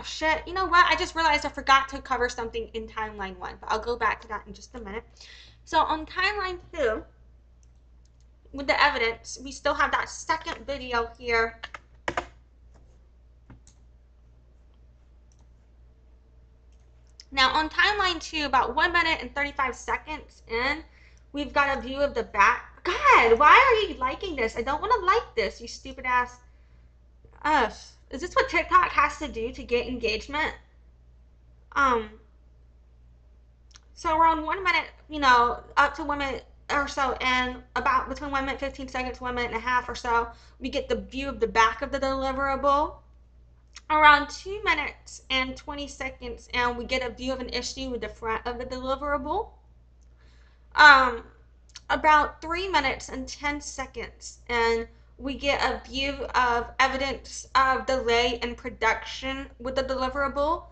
shit, you know what? I just realized I forgot to cover something in timeline 1, but I'll go back to that in just a minute. So on timeline 2, with the evidence, we still have that second video here. Now on timeline 2, about 1 minute and 35 seconds in, we've got a view of the back. God, why are you liking this? I don't want to like this, you stupid ass. Is this what TikTok has to do to get engagement? So around 1 minute, up to 1 minute or so, and about between 1 minute 15 seconds, 1 minute and a half or so, we get the view of the back of the deliverable. Around 2 minutes and 20 seconds, and we get a view of an issue with the front of the deliverable. About 3 minutes and 10 seconds, and we get a view of evidence of delay in production with the deliverable,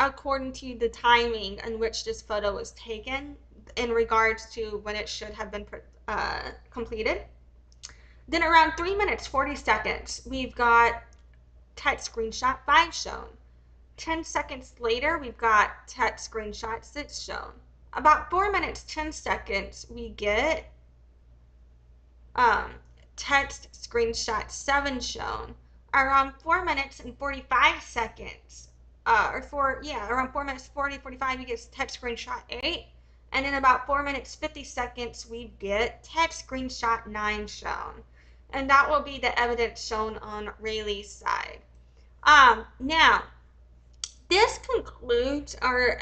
according to the timing in which this photo was taken in regards to when it should have been completed. Then around 3 minutes 40 seconds, we've got text screenshot 5 shown. 10 seconds later, we've got text screenshot 6 shown. About 4 minutes 10 seconds, we get text screenshot 7 shown. Around 4 minutes and 45 seconds, around 4 minutes 45, we get text screenshot 8. And in about 4 minutes 50 seconds, we get text screenshot 9 shown. And that will be the evidence shown on Raylee's side. Now, this concludes our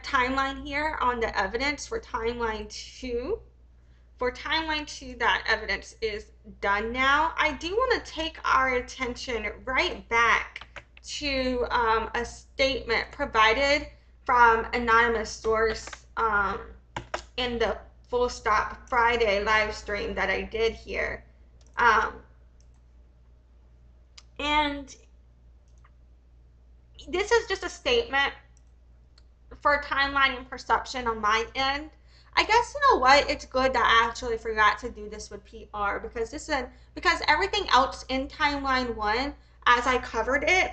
timeline here on the evidence for timeline 2. For timeline 2, that evidence is done now. I do want to take our attention right back to a statement provided from anonymous source in the Full Stop Friday live stream that I did here. And this is just a statement for timeline and perception on my end. I guess, you know what, it's good that I actually forgot to do this with PR, because because everything else in timeline 1, as I covered it,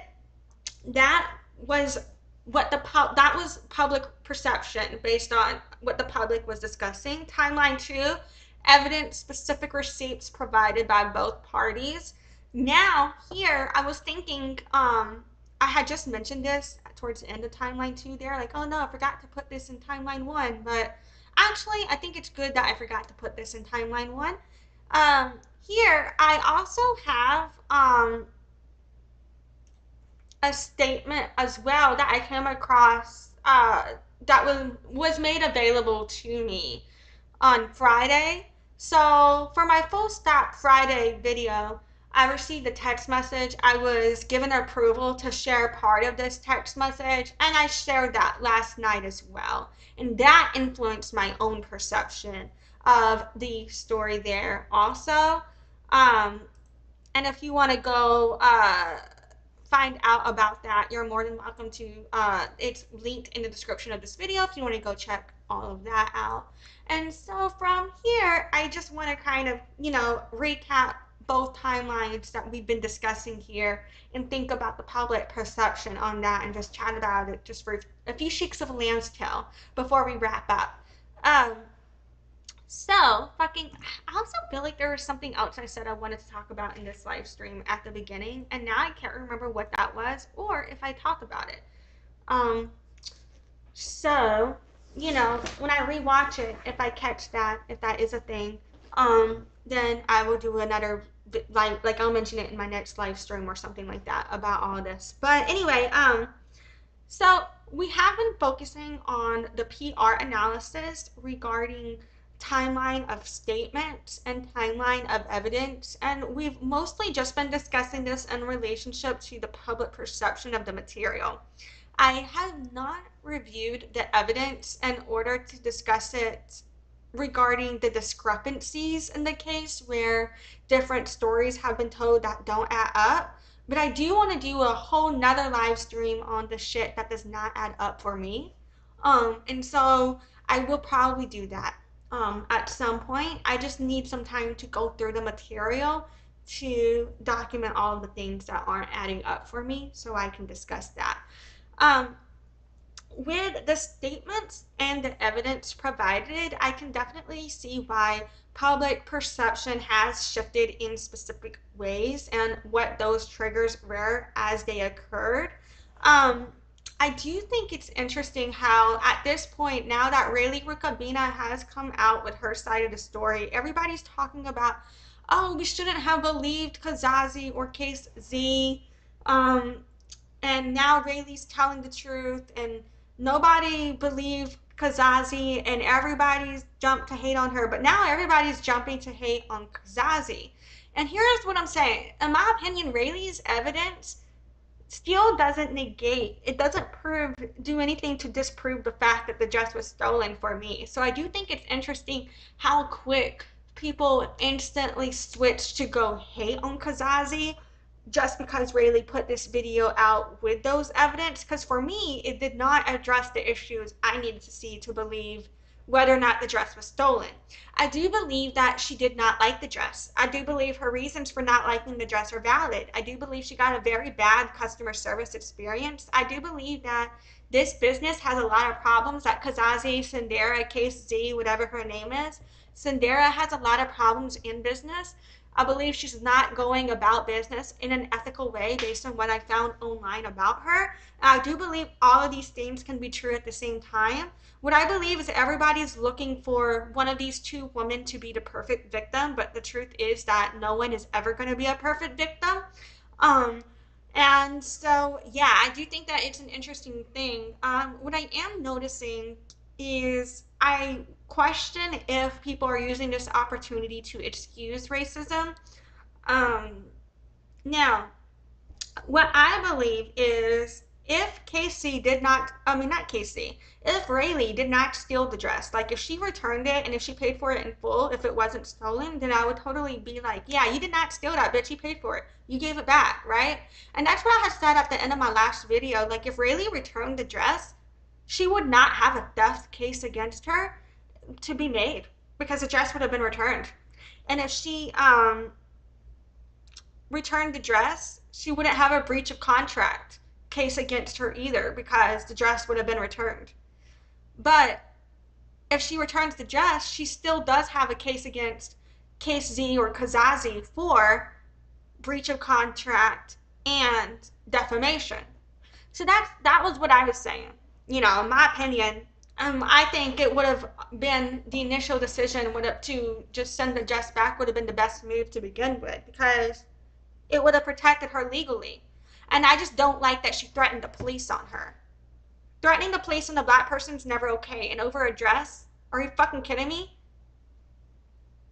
that was public perception based on what the public was discussing. Timeline 2, evidence, specific receipts provided by both parties. Now here, I was thinking, I had just mentioned this towards the end of timeline 2 there, like, oh no, I forgot to put this in timeline 1, but actually I think it's good that I forgot to put this in timeline 1. Here I also have a statement as well that I came across that was made available to me on Friday. So for my Full Stop Friday video, I received a text message. I was given approval to share part of this text message, and I shared that last night as well. And that influenced my own perception of the story there also. And if you want to go find out about that, you're more than welcome to. It's linked in the description of this video if you want to go check all of that out. And so from here, I just want to kind of, recap both timelines that we've been discussing here and think about the public perception on that and just chat about it just for a few shakes of a lamb's tail before we wrap up. I also feel like there was something else I said I wanted to talk about in this live stream at the beginning, and now I can't remember what that was or if I talked about it. So, when I rewatch it, if I catch that, if that is a thing, then I will do another, like I'll mention it in my next live stream or something like that about all of this. But anyway, so we have been focusing on the PR analysis regarding timeline of statements and timeline of evidence, and we've mostly just been discussing this in relationship to the public perception of the material. I have not reviewed the evidence in order to discuss it regarding the discrepancies in the case where different stories have been told that don't add up, but I do want to do a whole nother live stream on the shit that does not add up for me. And so I will probably do that at some point. I just need some time to go through the material to document all of the things that aren't adding up for me so I can discuss that. with the statements and the evidence provided, I can definitely see why public perception has shifted in specific ways and what those triggers were as they occurred. Um, I do think it's interesting how, at this point, now that Raylee Rukavina has come out with her side of the story, everybody's talking about, oh, we shouldn't have believed Kazazi or Case Z. Um, and now Rayleigh's telling the truth, and nobody believed Kazazi, and everybody's jumped to hate on her, but now everybody's jumping to hate on Kazazi. And here's what I'm saying. In my opinion, Rayleigh's evidence still doesn't negate, it doesn't do anything to disprove the fact that the dress was stolen for me. So I do think it's interesting how quick people instantly switch to go hate on Kazazi just because Rayleigh put this video out with those evidence. Because for me, it did not address the issues I needed to see to believe whether or not the dress was stolen. I do believe that she did not like the dress. I do believe her reasons for not liking the dress are valid. I do believe she got a very bad customer service experience. I do believe that this business has a lot of problems, that Kazazi, Cenderra, Case Z, whatever her name is, Cenderra has a lot of problems in business. I believe she's not going about business in an ethical way based on what I found online about her. I do believe all of these things can be true at the same time. What I believe is everybody's looking for one of these two women to be the perfect victim, but the truth is that no one is ever going to be a perfect victim. Um, and so, yeah, I do think that it's an interesting thing. What I am noticing is I question if people are using this opportunity to excuse racism. Um, Now, what I believe is if Casey did not, I mean, not Casey, if Rayleigh did not steal the dress, like if she returned it and if she paid for it in full, if it wasn't stolen, then I would totally be like, yeah, you did not steal that, bitch. You paid for it. You gave it back, right? And that's what I had said at the end of my last video. Like, if Rayleigh returned the dress, she would not have a theft case against her to be made because the dress would have been returned. And if she returned the dress, she wouldn't have a breach of contract case against her either because the dress would have been returned. But if she returns the dress, she still does have a case against Case Z or Kazazi for breach of contract and defamation. So that was what I was saying. You know, in my opinion, I think it would have been the initial decision would have to just send the dress back would have been the best move to begin with because it would have protected her legally. And I just don't like that she threatened the police on her. Threatening the police on a black person's never okay. And over a dress? Are you fucking kidding me?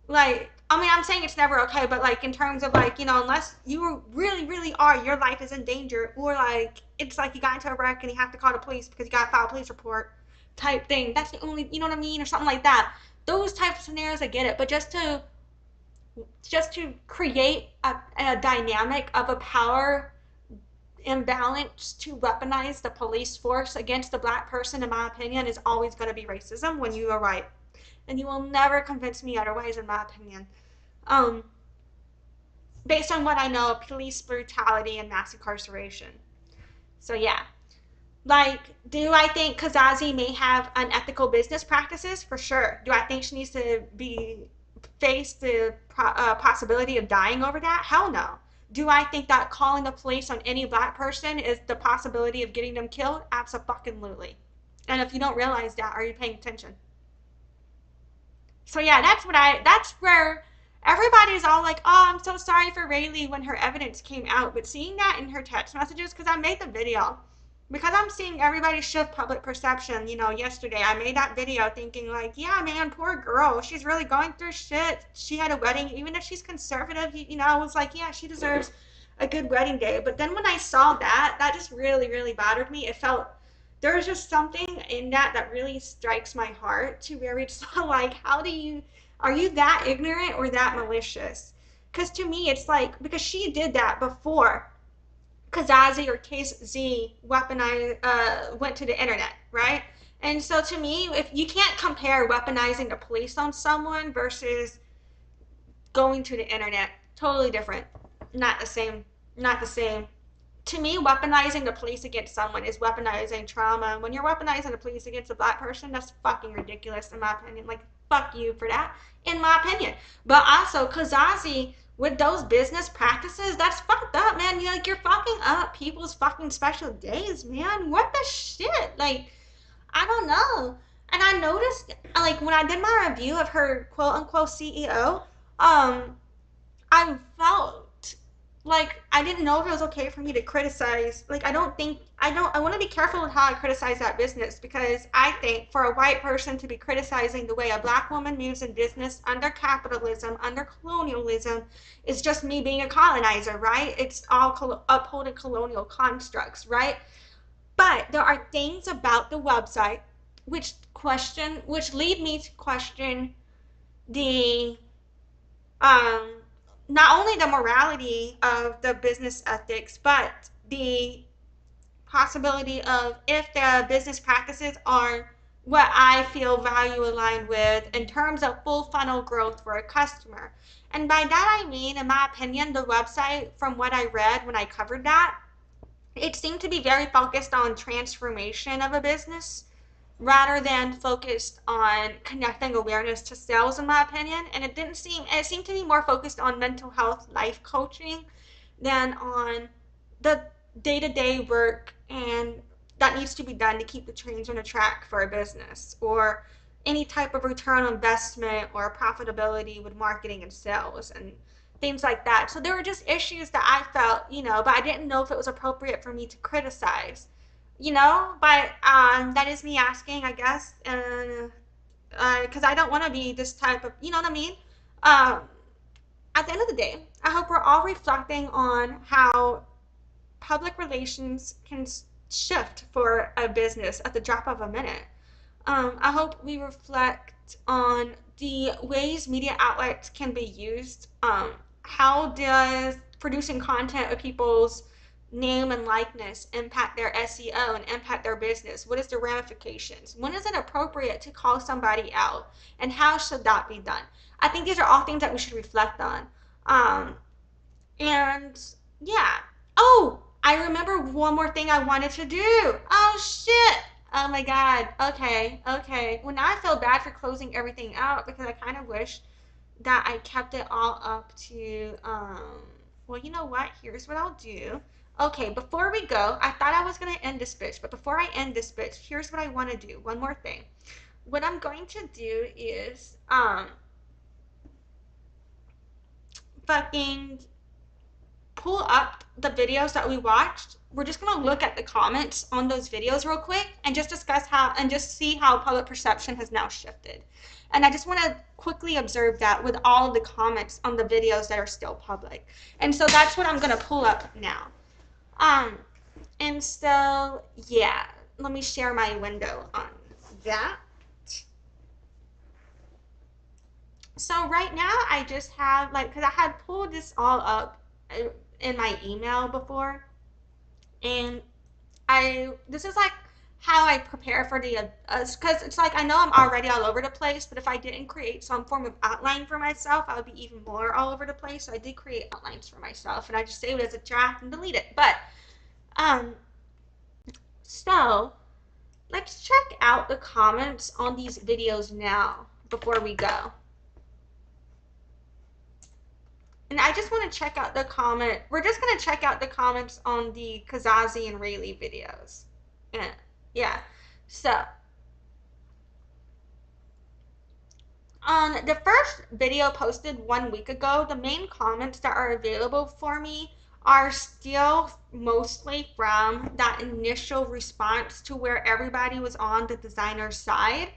Like, I mean, I'm saying it's never okay, but like in terms of like, you know, unless you really, really are, your life is in danger, or like it's like you got into a wreck and you have to call the police because you got to file a police report type thing. That's the only, you know what I mean? Or something like that. Those types of scenarios, I get it. But just to create a dynamic of a power imbalance to weaponize the police force against the black person, in my opinion, is always going to be racism when you are right. And you will never convince me otherwise, in my opinion. Um, Based on what I know of police brutality and mass incarceration. So yeah. Like, do I think Kazazi may have unethical business practices? For sure. Do I think she needs to face the possibility of dying over that? Hell no. Do I think that calling the police on any black person is the possibility of getting them killed? Absolutely. And if you don't realize that, are you paying attention? So yeah, that's where everybody's all like, oh, I'm so sorry for Rayleigh when her evidence came out. But seeing that in her text messages, because I made the video, because I'm seeing everybody shift public perception. You know, yesterday I made that video thinking like, yeah, man, poor girl. She's really going through shit. She had a wedding. Even if she's conservative, you know, I was like, yeah, she deserves a good wedding day. But then when I saw that just really, really bothered me. It felt, there was just something in that really strikes my heart to where it's like, are you that ignorant or that malicious? Because to me, it's like, because she did that before Kazazi or Case Z went to the internet, right? And so to me, if you can't compare weaponizing the police on someone versus going to the internet, totally different. Not the same. Not the same. to me, weaponizing the police against someone is weaponizing trauma. When you're weaponizing the police against a black person, that's fucking ridiculous in my opinion. Like, fuck you for that, in my opinion. But also, Kazazi, with those business practices, that's fucked up, man. You're fucking up people's fucking special days, man. What the shit? Like, I don't know. And I noticed, like, when I did my review of her quote unquote CEO, I felt like I didn't know if it was okay for me to criticize. Like, I want to be careful with how I criticize that business, because I think for a white person to be criticizing the way a black woman moves in business under capitalism, under colonialism, is just me being a colonizer, right? It's all upholding colonial constructs, right? But there are things about the website which lead me to question the um not only the morality of the business ethics, but the possibility of if the business practices are what I feel value aligned with in terms of full funnel growth for a customer. And by that I mean, in my opinion, the website, from what I read when I covered that, it seemed to be very focused on transformation of a business rather than focused on connecting awareness to sales, in my opinion. And it seemed to be more focused on mental health life coaching than on the day-to-day work and that needs to be done to keep the trains on the track for a business, or any type of return on investment or profitability with marketing and sales and things like that. So there were just issues that I felt, but I didn't know if it was appropriate for me to criticize, but that is me asking, I guess, because I don't want to be this type of, you know what I mean? Um, at the end of the day, I hope we're all reflecting on how public relations can shift for a business at the drop of a minute. I hope we reflect on the ways media outlets can be used. How does producing content of people's name and likeness impact their SEO and impact their business? What is the ramifications? When is it appropriate to call somebody out? And how should that be done? I think these are all things that we should reflect on. Um, and yeah. Oh, I remember one more thing I wanted to do. Oh shit. Oh my god. Okay. Okay. Well, now I feel bad for closing everything out because I kind of wish that I kept it all up to well, you know what? Here's what I'll do. Okay, before we go, I thought I was going to end this bitch, but before I end this bitch, here's what I want to do. One more thing. What I'm going to do is fucking pull up the videos that we watched. We're just going to look at the comments on those videos real quick and just discuss how and just see how public perception has now shifted. And I just want to quickly observe that with all of the comments on the videos that are still public. And so that's what I'm going to pull up now. And so, yeah, let me share my window on that. So right now I just have, like, because I had pulled this all up in my email before, and this is like how I prepare for the because it's like I know I'm already all over the place, but if I didn't create some form of outline for myself, I would be even more all over the place. So I did create outlines for myself, and I just save it as a draft and delete it. But so let's check out the comments on these videos now before we go. And I just want to check out the comment. We're just going to check out the comments on the Caze and Raylee videos. Yeah. So, on the first video posted 1 week ago, the main comments that are available for me are still mostly from that initial response to where everybody was on the designer's side.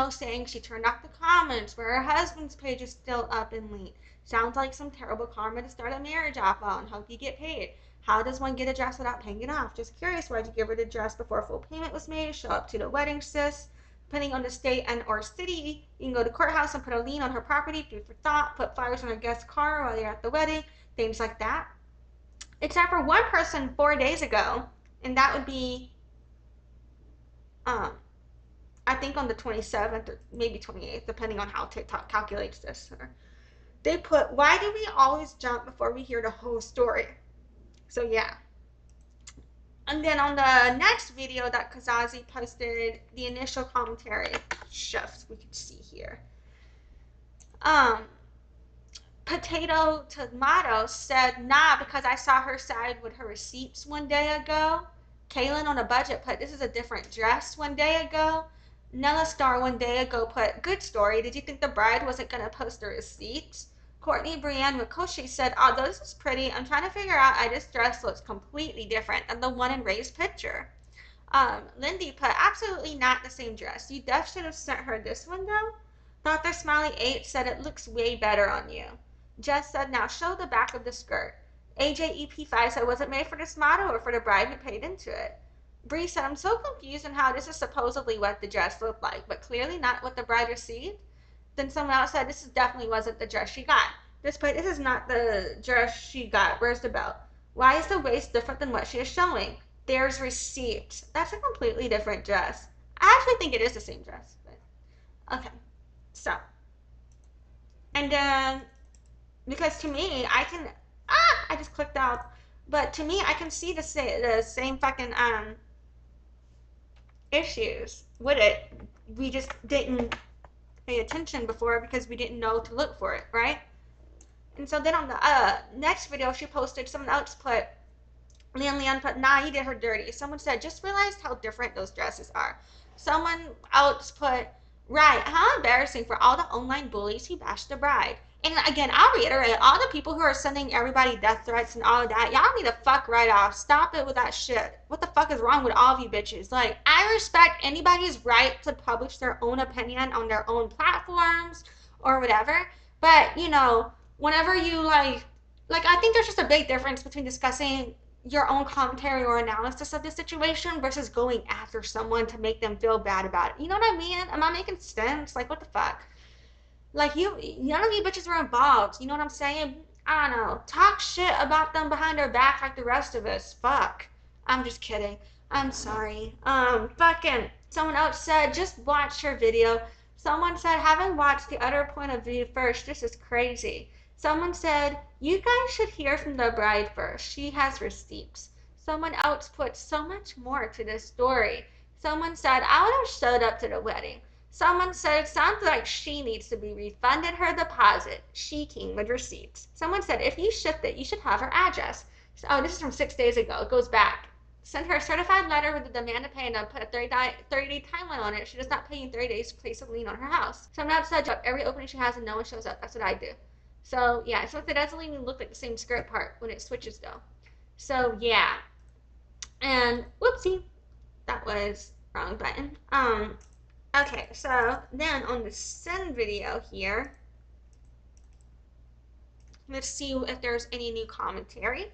Saying she turned off the comments, where her husband's page is still up and linked. Sounds like some terrible karma to start a marriage off on. Hope you get paid. How does one get a dress without paying it off? Just curious, why'd you give her the dress before full payment was made? Show up to the wedding, sis. Depending on the state and or city, you can go to courthouse and put a lien on her property, food for thought, put flyers on her guest's car while they're at the wedding, things like that. Except for one person 4 days ago, and that would be, I think on the 27th or maybe 28th, depending on how TikTok calculates this. They put, why do we always jump before we hear the whole story? So yeah. And then on the next video that Kazazi posted, the initial commentary shifts we can see here. Potato Tomato said, nah, because I saw her side with her receipts one day ago. Kaylin on a budget put, this is a different dress one day ago. Nella Star one day ago put, good story. Did you think the bride wasn't going to post the receipts? Courtney Brienne Rikoshi said, although this is pretty, I'm trying to figure out why this dress looks completely different than the one in Ray's picture. Lindy put, absolutely not the same dress. You def should have sent her this one though. Dr. Smiley 8 said it looks way better on you. Jess said, now show the back of the skirt. AJEP5 said, was it made for this model or for the bride who paid into it? Bree said, I'm so confused on how this is supposedly what the dress looked like, but clearly not what the bride received. Then someone else said, this definitely wasn't the dress she got. This is not the dress she got. Where's the belt? Why is the waist different than what she is showing? There's receipts. That's a completely different dress. I actually think it is the same dress. But okay. So. And then because to me, I just clicked out, but to me, I can see the same fucking issues with it. We just didn't pay attention before because we didn't know to look for it, right? And so then on the next video she posted, someone else put, Leon put, nah, you did her dirty. Someone said, just realized how different those dresses are. Someone else put, right, how embarrassing for all the online bullies who bashed the bride. And again, I'll reiterate, all the people who are sending everybody death threats and all of that, y'all need to fuck right off. Stop it with that shit. What the fuck is wrong with all of you bitches? Like, I respect anybody's right to publish their own opinion on their own platforms or whatever. But, you know, whenever you like I think there's just a big difference between discussing your own commentary or analysis of the situation versus going after someone to make them feel bad about it. You know what I mean? Am I making sense? Like, what the fuck? Like, none of you bitches were involved. You know what I'm saying? I don't know. Talk shit about them behind their back like the rest of us. Fuck. I'm just kidding. I'm sorry. Fucking, someone else said, just watch her video. Someone said, haven't watched the other point of view first. This is crazy. Someone said, you guys should hear from the bride first. She has receipts. Someone else put so much more to this story. Someone said, I would have showed up to the wedding. Someone said, sounds like she needs to be refunded her deposit. She came with receipts. Someone said, if you shipped it, you should have her address. Oh, this is from 6 days ago. It goes back. Send her a certified letter with the demand to pay and put a 30-day timeline on it. If she does not pay in 30 days, place a lien on her house. Someone else said, drop every opening she has and no one shows up. That's what I do. So, yeah, so it doesn't even look like the same skirt part when it switches, though. So, yeah. And, whoopsie. That was wrong button. Okay, so then on the send video here, let's see if there's any new commentary.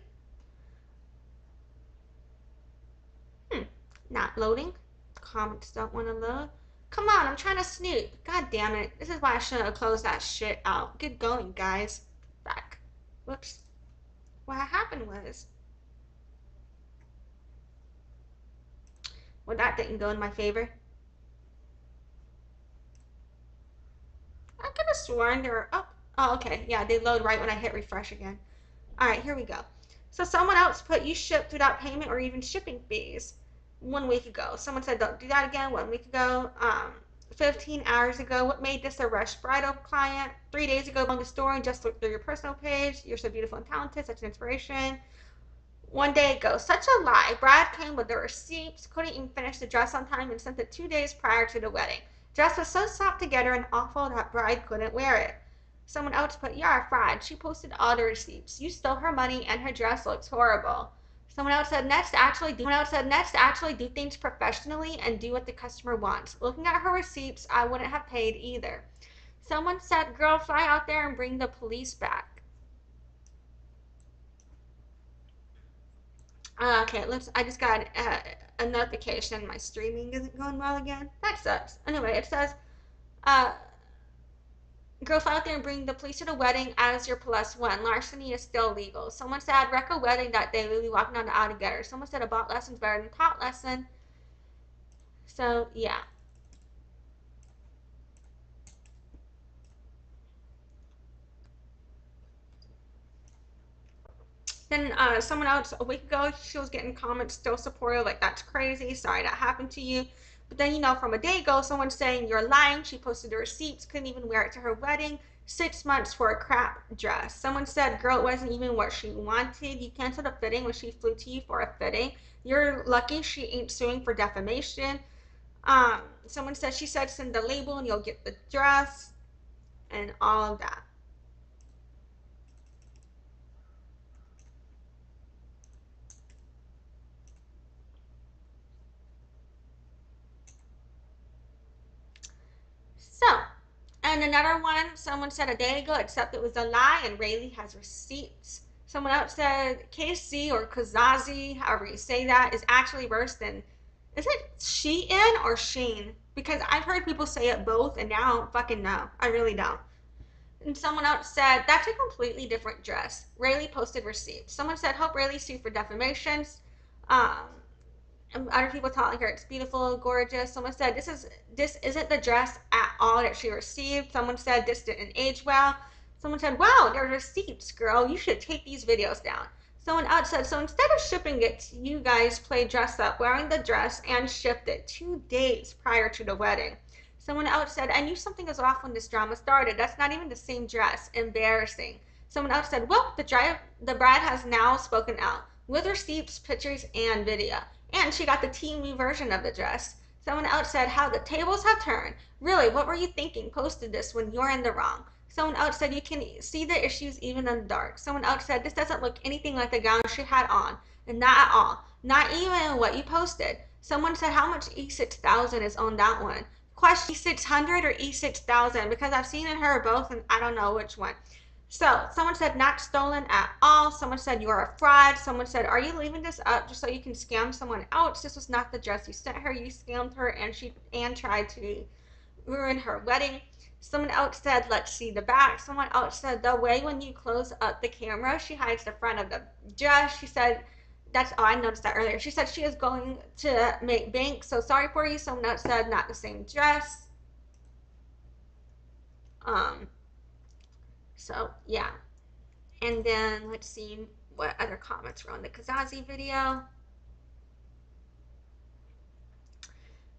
Not loading. Comments don't want to load. Come on, I'm trying to snoop. God damn it. This is why I shouldn't have closed that shit out. Get going, guys. Back. Whoops. What happened was, well, that didn't go in my favor. I could have sworn they were up. Oh, okay. Yeah, they load right when I hit refresh again. All right, here we go. So someone else put, you shipped without payment or even shipping fees 1 week ago. Someone said, don't do that again 1 week ago. 15 hours ago, what made this a rush bridal client? 3 days ago, on the story, just look through your personal page. You're so beautiful and talented, such an inspiration. 1 day ago, such a lie. Bride came with the receipts, couldn't even finish the dress on time, and sent it 2 days prior to the wedding. Dress was so slapped together and awful that bride couldn't wear it. Someone else put, you're a fraud. She posted all the receipts. You stole her money and her dress looks horrible. Someone else said, next actually do things professionally and do what the customer wants. Looking at her receipts, I wouldn't have paid either. Someone said, girl, fly out there and bring the police back. Okay, I just got a notification my streaming isn't going well again. That sucks. Anyway, it says, girl, fly out there and bring the police to the wedding as your +1. Larceny is still legal. Someone said, I'd wreck a wedding that day. We'll be walking down the aisle together. Someone said, a bought lesson's better than taught lesson. So, yeah. Then someone else a week ago, she was getting comments still supportive, like that's crazy. Sorry that happened to you. But then from a day ago, someone saying you're lying. She posted the receipts, couldn't even wear it to her wedding. 6 months for a crap dress. Someone said, girl, it wasn't even what she wanted. You canceled a fitting when she flew to you for a fitting. You're lucky she ain't suing for defamation. Someone said she said send the label and you'll get the dress and all of that. So, and another one, someone said a day ago, except it was a lie, and Raylee has receipts. Someone else said Casze or Kazazi, however you say that, is actually worse than, is it Shein or Sheen? Because I've heard people say it both, and now I don't fucking know. I really don't. And someone else said, that's a completely different dress. Raylee posted receipts. Someone said, hope Raylee sued for defamations. Um, and other people telling her it's beautiful, gorgeous. Someone said this isn't the dress at all that she received. Someone said this didn't age well. Someone said, wow, there's receipts, girl. You should take these videos down. Someone else said, so instead of shipping it, you guys played dress up, wearing the dress, and shipped it 2 days prior to the wedding. Someone else said, I knew something was off when this drama started. That's not even the same dress. Embarrassing. Someone else said, well, the bride has now spoken out with receipts, pictures, and video. And she got the TV version of the dress. Someone else said, how the tables have turned. Really, what were you thinking? Posted this when you're in the wrong. Someone else said, you can see the issues even in the dark. Someone else said, this doesn't look anything like the gown she had on. And not at all. Not even what you posted. Someone said, how much E6000 is on that one? Question E600 or E6000? Because I've seen in her both and I don't know which one. So someone said not stolen at all. Someone said you're a fraud. Someone said, are you leaving this up just so you can scam someone else? This was not the dress you sent her. You scammed her and tried to ruin her wedding. Someone else said, let's see the back. Someone else said the way when you close up the camera, she hides the front of the dress. She said, I noticed that earlier. She said she is going to make bank. So sorry for you. Someone else said not the same dress. So yeah. And then let's see what other comments were on the Kazazi video.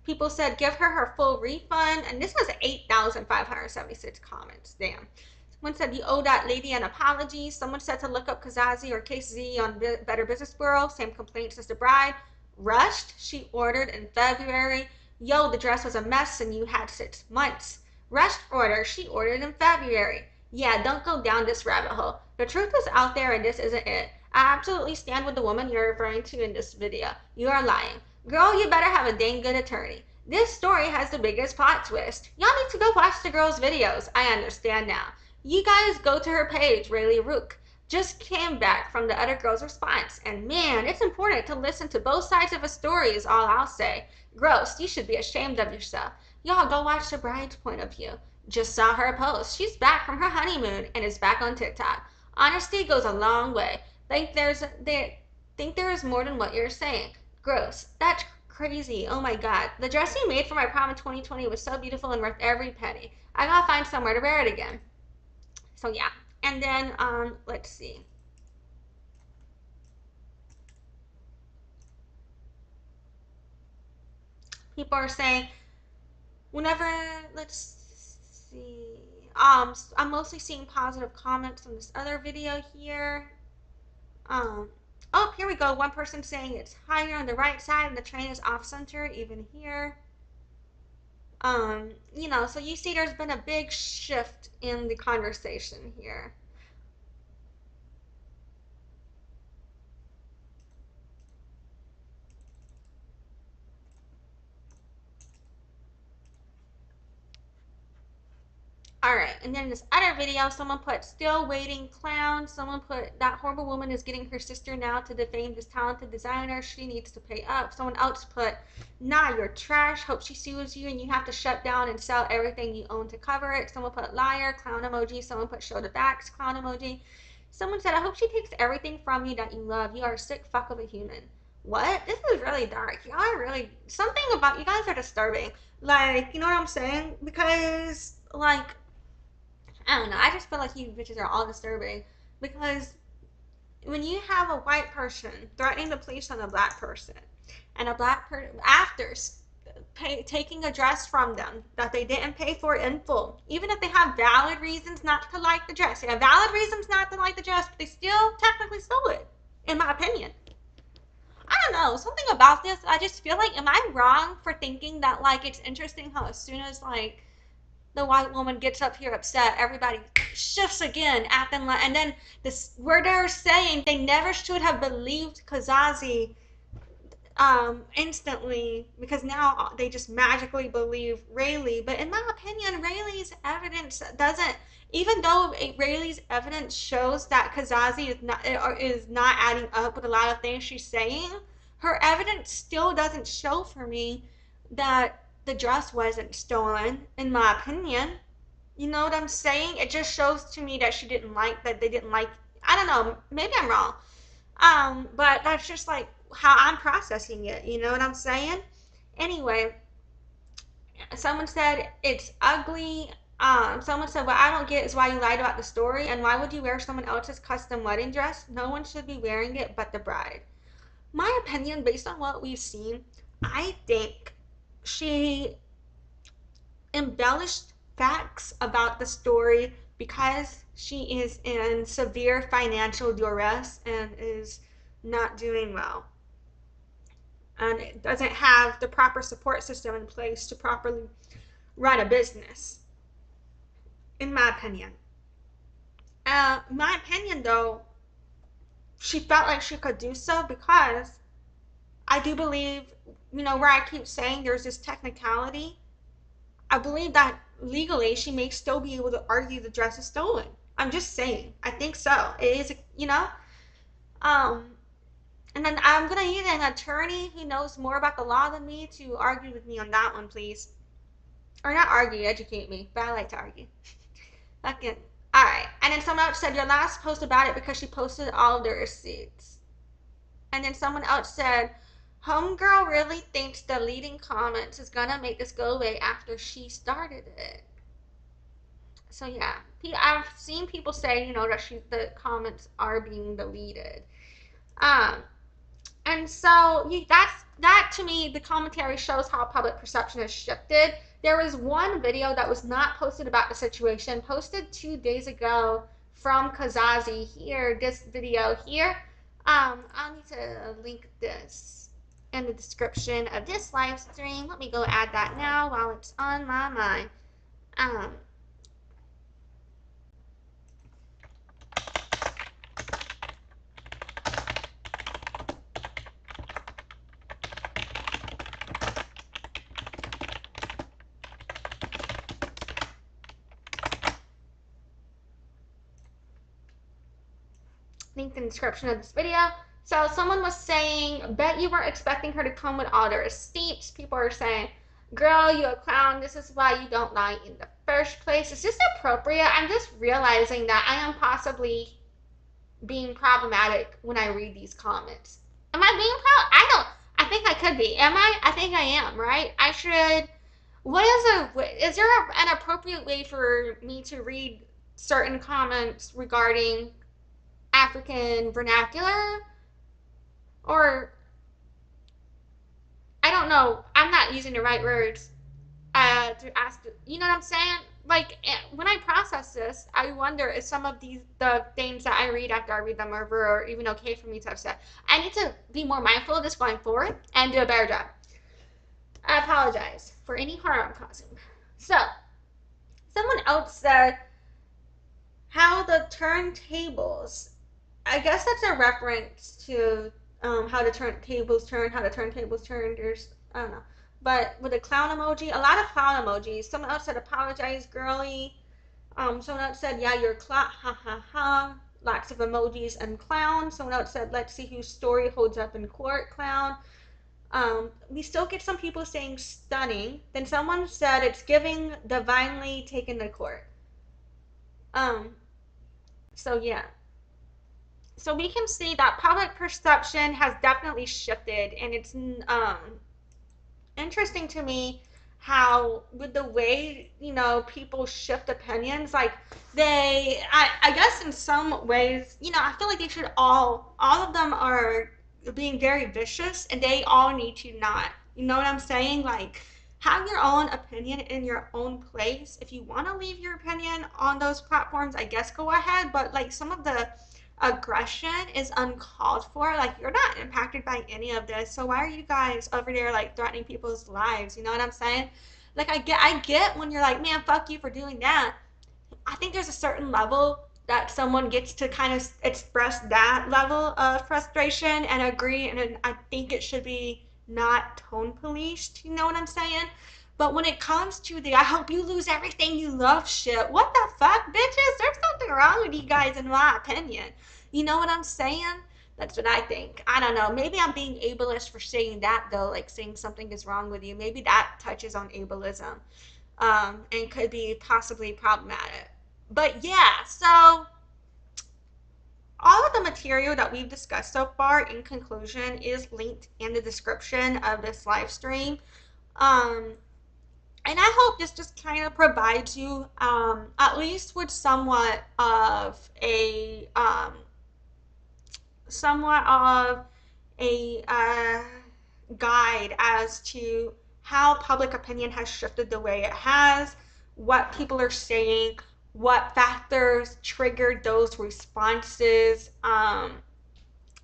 People said give her full refund, and this was 8,576 comments. Damn. Someone said you owe that lady an apology. Someone said to look up Kazazi or Casze on Better Business Bureau. Same complaints as the bride. Rushed. She ordered in February. Yo, the dress was a mess and you had 6 months. Rushed order. She ordered in February. Yeah, don't go down this rabbit hole. The truth is out there and this isn't it. I absolutely stand with the woman you're referring to in this video. You are lying. Girl, you better have a dang good attorney. This story has the biggest plot twist. Y'all need to go watch the girl's videos. I understand now. You guys go to her page, Raylee Rook. Just came back from the other girl's response. And man, it's important to listen to both sides of a story is all I'll say. Gross, you should be ashamed of yourself. Y'all go watch the bride's point of view. Just saw her post. She's back from her honeymoon and is back on TikTok. Honesty goes a long way. Think there is more than what you're saying. Gross. That's crazy. Oh my god. The dress you made for my prom in 2020 was so beautiful and worth every penny. I gotta find somewhere to wear it again. So yeah. And then let's see. People are saying whenever let's see. I'm mostly seeing positive comments on this other video here. Oh, here we go. One person saying it's higher on the right side and the train is off center, even here. So you see there's been a big shift in the conversation here. Alright, and then this other video, someone put, still waiting clown. Someone put, that horrible woman is getting her sister now to defame this talented designer. She needs to pay up. Someone else put, nah, you're trash. Hope she sues you and you have to shut down and sell everything you own to cover it. Someone put, liar, clown emoji. Someone put, show the backs, clown emoji. Someone said, I hope she takes everything from you that you love. You are a sick fuck of a human. What? This is really dark. Y'all are really, something about, you guys are disturbing. Like, you know what I'm saying? Because, like, I don't know. I just feel like you bitches are all disturbing because when you have a white person threatening the police on a black person, and a black person after taking a dress from them that they didn't pay for in full, even if they have valid reasons not to like the dress, they have valid reasons not to like the dress, but they still technically stole it, in my opinion. I don't know, something about this, I just feel like, am I wrong for thinking that, like, it's interesting how as soon as, like, the white woman gets up here upset, everybody shifts again, acting like, and then this, where they're saying they never should have believed Kazazi instantly, because now they just magically believe Raylee. But in my opinion, Raylee's evidence doesn't, even though Raylee's evidence shows that Kazazi is not adding up with a lot of things she's saying, her evidence still doesn't show for me that the dress wasn't stolen, in my opinion. You know what I'm saying? It just shows to me that they didn't like, I don't know, maybe I'm wrong. But that's just like how I'm processing it, you know what I'm saying? Anyway, someone said it's ugly. Someone said, what I don't get is why you lied about the story, and why would you wear someone else's custom wedding dress? No one should be wearing it but the bride. My opinion, based on what we've seen, I think she embellished facts about the story because she is in severe financial duress and is not doing well, and it doesn't have the proper support system in place to properly run a business, in my opinion. My opinion, though, she felt like she could do so because I do believe, where I keep saying there's this technicality, I believe that legally she may still be able to argue the dress is stolen. I'm just saying. I think so. It is, Um, and then I'm going to need an attorney who knows more about the law than me to argue with me on that one, please. Or not argue, educate me. But I like to argue. Fucking. Alright. And then someone else said, your last post about it because she posted all of their receipts. And then someone else said, homegirl really thinks deleting comments is gonna make this go away after she started it. So yeah, I've seen people say, that the comments are being deleted. And so that to me, the commentary shows how public perception has shifted. There was one video that was not posted about the situation, posted 2 days ago from Kazazi here, this video here. I'll need to link this in the description of this live stream. Let me go add that now while it's on my mind. Link in the description of this video. So someone was saying, bet you weren't expecting her to come with all the receipts. People are saying, girl, you a clown. This is why you don't lie in the first place. Is this appropriate? I'm just realizing that I am possibly being problematic when I read these comments. Am I being I think I could be. Am I? I think I am, right? I should, is there an appropriate way for me to read certain comments regarding African vernacular? Or, I don't know, I'm not using the right words to ask, you know what I'm saying? Like, when I process this, I wonder if some of the things that I read after I read them are even okay for me to have said. I need to be more mindful of this going forward and do a better job. I apologize for any harm I'm causing. So, someone else said, how the turntables, I guess that's a reference to how the turntables turn. There's, I don't know. But with a clown emoji, a lot of clown emojis. Someone else said, apologize, girly. Someone else said, yeah, you're clown, ha ha ha. Lots of emojis and clown. Someone else said, let's see whose story holds up in court, clown. We still get some people saying stunning. Then someone said, it's giving divinely taken to court. So yeah. So we can see that public perception has definitely shifted, and it's interesting to me how with the way, people shift opinions, like I guess in some ways, I feel like they should all of them are being very vicious, and they all need to not, you know what I'm saying? Like, have your own opinion in your own place. If you want to leave your opinion on those platforms, I guess go ahead, but like some of the aggression is uncalled for. Like, you're not impacted by any of this, so why are you guys over there like threatening people's lives? You know what I'm saying? Like, I get when you're like, man, fuck you for doing that. I think there's a certain level that someone gets to kind of express that level of frustration and agree, and I think it should be not tone policed. You know what I'm saying? But when it comes to the "I hope you lose everything you love" shit, what the fuck, bitches? There's something wrong with you guys, in my opinion. You know what I'm saying? That's what I think. I don't know. Maybe I'm being ableist for saying that, though, like saying something is wrong with you. Maybe that touches on ableism, and could be possibly problematic. But yeah, so all of the material that we've discussed so far, in conclusion, is linked in the description of this live stream. Um, and I hope this just kind of provides you, at least with somewhat of a guide as to how public opinion has shifted the way it has, what people are saying, what factors triggered those responses,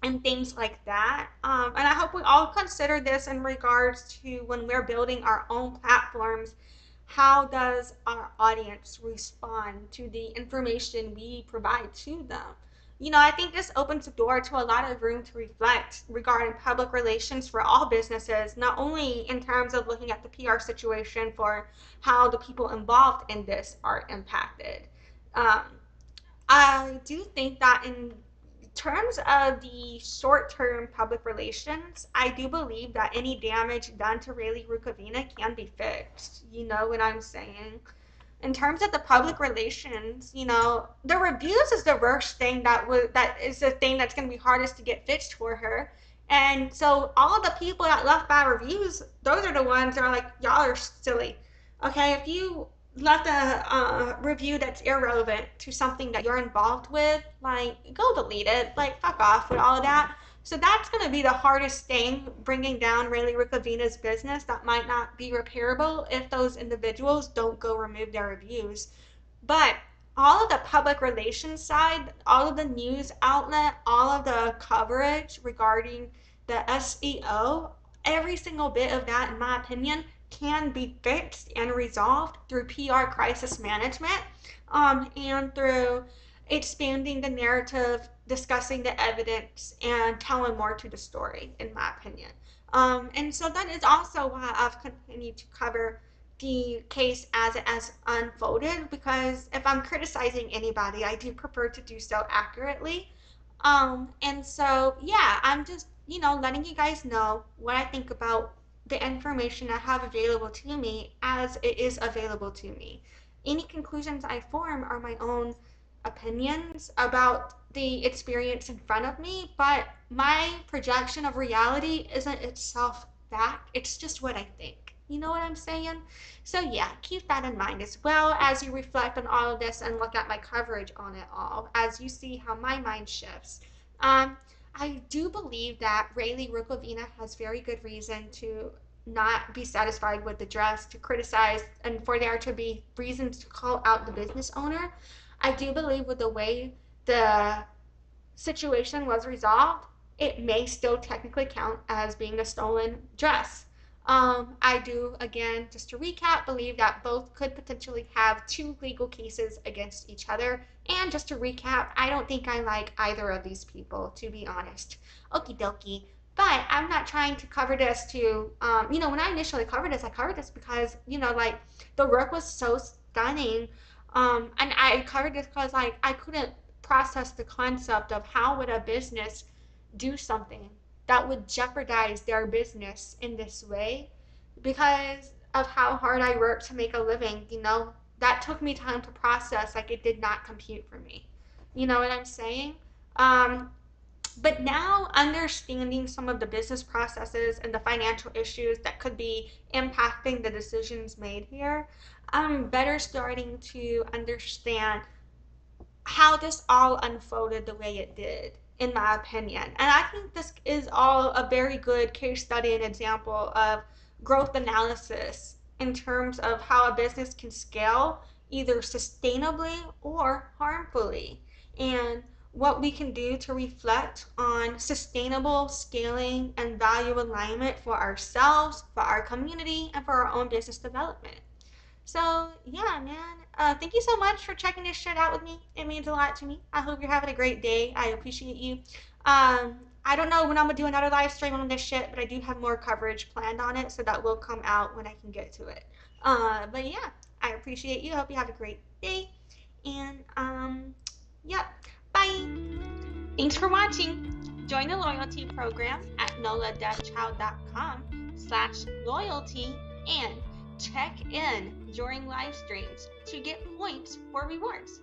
and things like that. And I hope we all consider this in regards to when we're building our own platforms. How does our audience respond to the information we provide to them? I think this opens the door to a lot of room to reflect regarding public relations for all businesses, not only in terms of looking at the PR situation for how the people involved in this are impacted. Um, I do think that in terms of the short-term public relations, I do believe that any damage done to Raylee Rukavina can be fixed. You know what I'm saying? In terms of the public relations, the reviews is the worst thing that is the thing that's going to be hardest to get fixed for her. And so all of the people that left bad reviews, those are the ones that are like, y'all are silly. Okay, if you left a review that's irrelevant to something that you're involved with, like, go delete it. Like, fuck off with all of that. So that's going to be the hardest thing, bringing down Raylee Rukavina's business that might not be repairable if those individuals don't go remove their reviews. But all of the public relations side, all of the news outlet, all of the coverage regarding the SEO, every single bit of that, in my opinion, can be fixed and resolved through PR crisis management, and through expanding the narrative, discussing the evidence, and telling more to the story, in my opinion. And so that is also why I've continued to cover the case as it has unfolded, because if I'm criticizing anybody, I do prefer to do so accurately. And so, yeah, I'm just, letting you guys know what I think about the information I have available to me as it is available to me. Any conclusions I form are my own opinions about the experience in front of me, but my projection of reality isn't itself fact. It's just what I think. You know what I'm saying? So yeah, keep that in mind as well as you reflect on all of this and look at my coverage on it all, as you see how my mind shifts. I do believe that Raylee Rukavina has very good reason to not be satisfied with the dress, to criticize, and for there to be reasons to call out the business owner. I do believe with the way the situation was resolved, it may still technically count as being a stolen dress. I do, again, just to recap, believe that both could potentially have two legal cases against each other. And just to recap, I don't think I like either of these people, to be honest. Okie dokie. But I'm not trying to cover this to, when I initially covered this, I covered this because, like, the work was so stunning. And I covered this because, like, I couldn't process the concept of how would a business do something that would jeopardize their business in this way, because of how hard I work to make a living. That took me time to process. Like, it did not compute for me. You know what I'm saying? Um, But now understanding some of the business processes and the financial issues that could be impacting the decisions made here, I'm better starting to understand how this all unfolded the way it did, in my opinion. And I think this is all a very good case study and example of growth analysis in terms of how a business can scale either sustainably or harmfully. And what we can do to reflect on sustainable scaling and value alignment for ourselves, for our community, and for our own business development. So yeah, man. Thank you so much for checking this shit out with me. It means a lot to me. I hope you're having a great day. I appreciate you. I don't know when I'm gonna do another live stream on this shit, but I do have more coverage planned on it, so that will come out when I can get to it. But yeah, I appreciate you. I hope you have a great day. And yep. Bye. Thanks for watching. Join the loyalty program at noladevchild.com/loyalty and check in during live streams to get points for rewards.